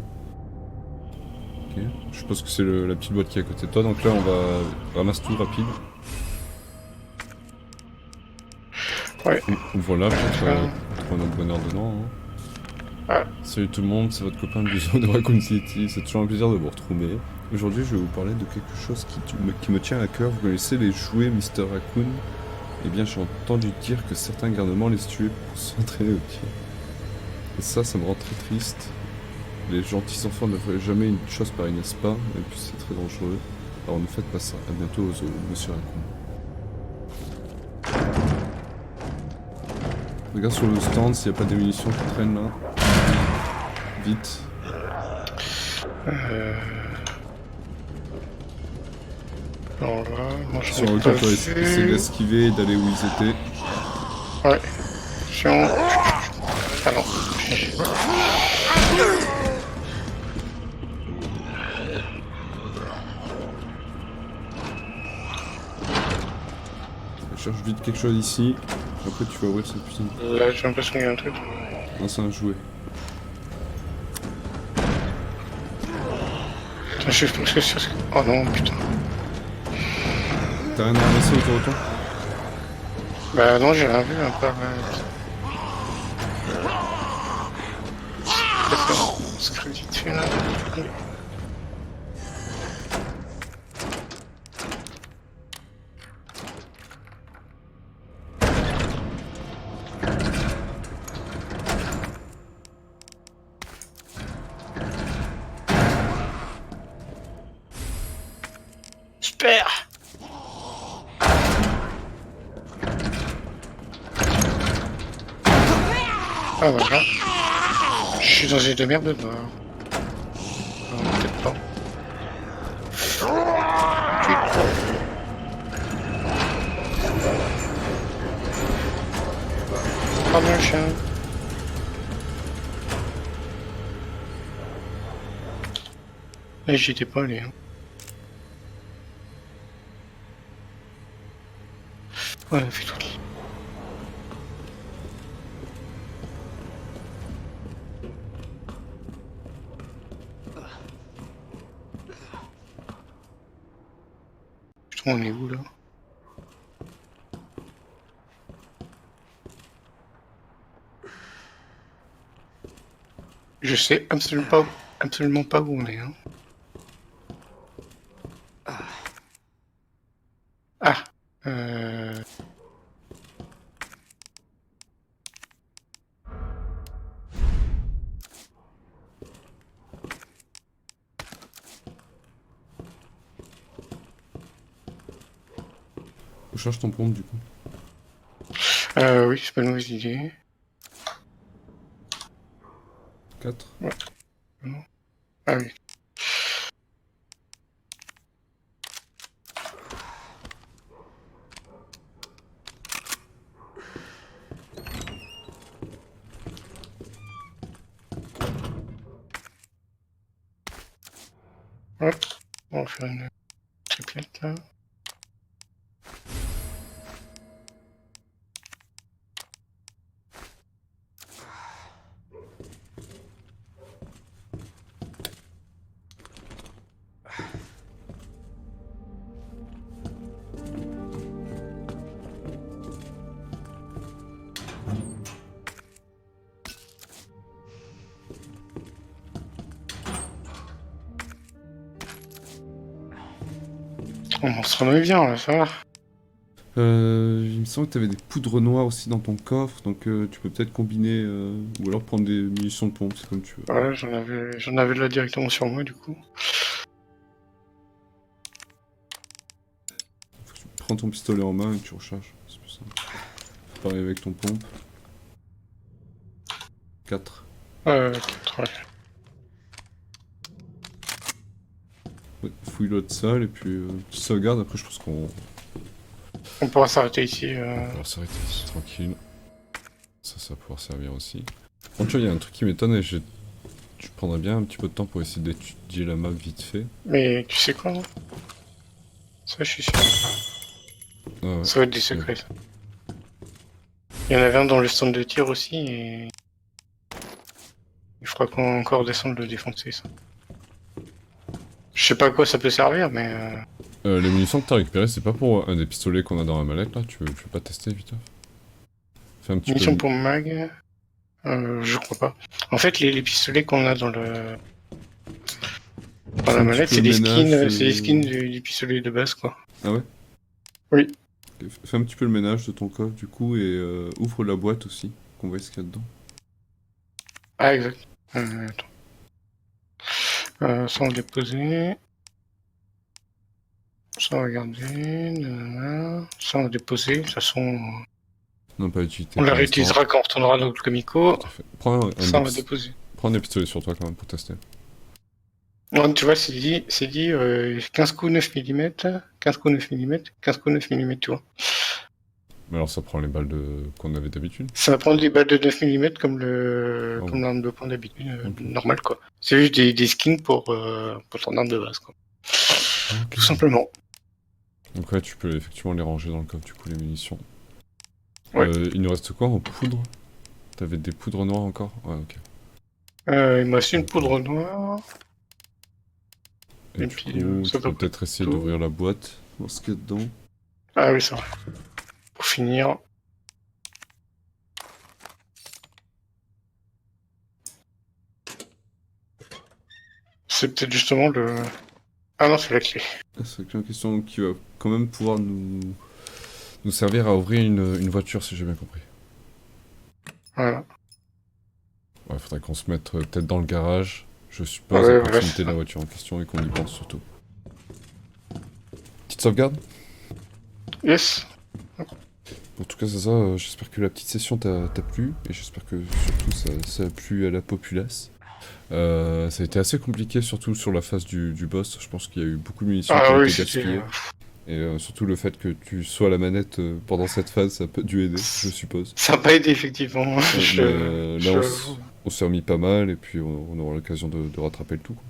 Ok. Je suppose que c'est la petite boîte qui est à côté de toi. Donc là on va ramasser tout rapide. Ouais. Voilà, peut-être on trouve notre bonheur dedans. Hein. Ah. Salut tout le monde, c'est votre copain Buzo de Raccoon City. C'est toujours un plaisir de vous retrouver. Aujourd'hui, je vais vous parler de quelque chose qui me tient à cœur. Vous connaissez les jouets Mr. Raccoon? Eh bien, j'ai entendu dire que certains garnements les tuaient pour s'entraîner au tir. Et ça me rend très triste. Les gentils enfants ne feraient jamais une chose pareille, n'est-ce pas? Et puis c'est très dangereux. Alors ne faites pas ça. À bientôt aux zoo, Monsieur Raccoon. Regarde sur le stand s'il n'y a pas des munitions qui traînent là. Vite. Alors là, moi je Sur le pas retour, tu vas essayer d'esquiver et d'aller où ils étaient. Ouais. Chiant. Ah non. Je cherche vite quelque chose ici. Après tu vas ouvrir cette putain. Là j'ai l'impression qu'il y a un truc. Non, c'est un jouet. Putain, je suis presque sûr. Oh non, putain. T'as rien à ramasser autour de toi? Bah non, j'ai rien vu à part. On se crée vite fait là. super. Ah voilà. Je suis dans une de merde de mort. Non, peut-être pas. Ah mon chien. Et j'y étais pas allé. Hein. Ouais, fais tout. Putain, on est où là? Je sais absolument pas où on est. Hein. Ah. Où cherche ton pompe du coup? Oui, c'est pas une mauvaise idée. 4. Ah oui. Hop, on va faire une triplette là. On se remet bien là, ça va. Il me semble que tu avais des poudres noires aussi dans ton coffre, donc tu peux peut-être combiner ou alors prendre des munitions de pompe, c'est comme tu veux. Ouais, j'en avais là directement sur moi du coup. Faut que tu prends ton pistolet en main et tu recharges, c'est plus simple. Pareil avec ton pompe. 4. Ouais. Ouais, fouille l'autre salle et puis tu sauvegardes, après je pense qu'on On pourra s'arrêter ici. va s'arrêter ici tranquille. Ça va pouvoir servir aussi. Bon, tu vois, il y a un truc qui m'étonne et je prendrais bien un petit peu de temps pour essayer d'étudier la map vite fait. Mais tu sais quoi? Ça, je suis sûr. Ah ouais. Ça va être des secrets. Ça. Il y en avait un dans le stand de tir aussi et. Il faudra qu'on encore descendre le défoncer ça. Je sais pas à quoi ça peut servir, mais. Les munitions que t'as récupérées, c'est pas pour un des pistolets qu'on a dans la mallette là? Tu veux pas tester vite? Fais un petit Munition peu. pour mag. Je crois pas. En fait, les pistolets qu'on a dans le. Dans la mallette, c'est des skins du pistolet de base quoi. Ah ouais? Oui. Ok, fais un petit peu le ménage de ton coffre du coup et ouvre la boîte aussi, qu'on voit ce qu'il y a dedans. Ah, exact. Attends. Ça on va déposer. Ça on va garder. Nanana. Ça on va déposer. De toute façon, Non, pas utilité. on la pour réutilisera quand on retournera dans le Comico. l'instant. Tout à fait. Prends Ça on va déposer. prends des pistolets sur toi quand même pour tester. Non, tu vois, c'est dit 15 coups 9 mm, 15 coups 9 mm, 15 coups 9 mm, tu vois. Mais alors ça prend les balles qu'on avait d'habitude. Ça va prendre des balles de 9 mm comme Oh. comme l'arme de poing d'habitude, Ok. normal quoi. C'est juste des skins pour ton arme de base quoi. Tout simplement. Donc ouais, tu peux effectivement les ranger dans le coffre du coup, les munitions. Ouais. Il nous reste quoi en poudre? T'avais des poudres noires encore? Ouais, ok. Il me reste une poudre noire. Et Et du puis, coup, ça tu peux doit peut-être essayer tout. d'ouvrir la boîte, voir ce qu'il y a dedans. Ah oui, c'est vrai. Pour finir. C'est peut-être justement le... Ah non, c'est la clé. C'est une question qui va quand même pouvoir nous servir à ouvrir une voiture, si j'ai bien compris. Voilà. Ouais, faudrait qu'on se mette peut-être dans le garage, je suppose, Ouais, à voilà, proximité c'est de la ça. voiture en question et qu'on y pense surtout. Petite Petite sauvegarde? Yes. En tout cas, c'est ça. J'espère que la petite session t'a plu. Et j'espère que surtout ça a plu à la populace. Ça a été assez compliqué, surtout sur la phase du boss. Je pense qu'il y a eu beaucoup de munitions qui Ah ont oui, été c'était... gaspillées. Et surtout le fait que tu sois à la manette pendant cette phase, ça peut dû aider, je suppose. Ça n'a pas aidé, effectivement. Là, on s'est remis pas mal et puis on aura l'occasion de rattraper le tout, quoi.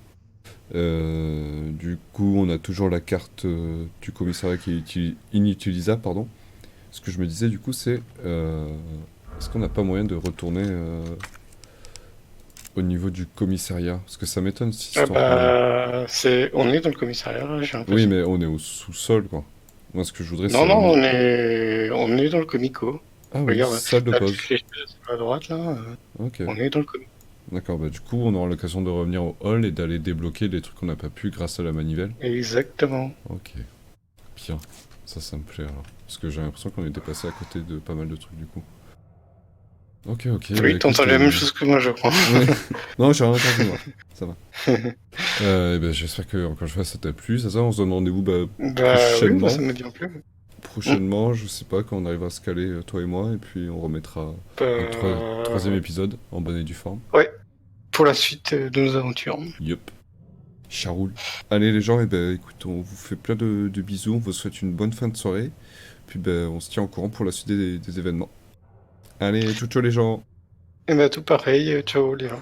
Du coup, on a toujours la carte du commissariat qui est inutilisable, pardon. Ce que je me disais, du coup, c'est... est-ce qu'on n'a pas moyen de retourner au niveau du commissariat? Parce que ça m'étonne si... Ah bah, on est dans le commissariat, là, j'ai l'impression. Oui, mais on est au sous-sol, quoi. Moi, ce que je voudrais, Non, c'est... non, on est dans le comico. Ah oui, Regarde, salle de la pause. petite flèche à droite, là, Ok. on est dans le comico. D'accord, bah du coup, on aura l'occasion de revenir au hall et d'aller débloquer les trucs qu'on n'a pas pu grâce à la manivelle. Exactement. Ok. Bien. Ça me plaît alors. Parce que j'ai l'impression qu'on était passé à côté de pas mal de trucs, du coup. Ok. Oui, t'entends la même chose que moi, je crois. Ouais. Non, j'ai rien entendu, moi. Ça va. Et ben, j'espère que, encore une fois, ça t'a plu. Ça, on se donne rendez-vous Bah oui, prochainement. moi, ça me dit un peu. Prochainement, je sais pas, quand on arrivera à se caler, toi et moi, et puis on remettra un troisième épisode en bonne et due forme. Ouais, pour la suite de nos aventures. Yup. Charoule. Allez les gens, et ben écoute, on vous fait plein de bisous, on vous souhaite une bonne fin de soirée. Puis ben on se tient au courant pour la suite des événements. Allez, ciao les gens. Et bah tout pareil, ciao les gens.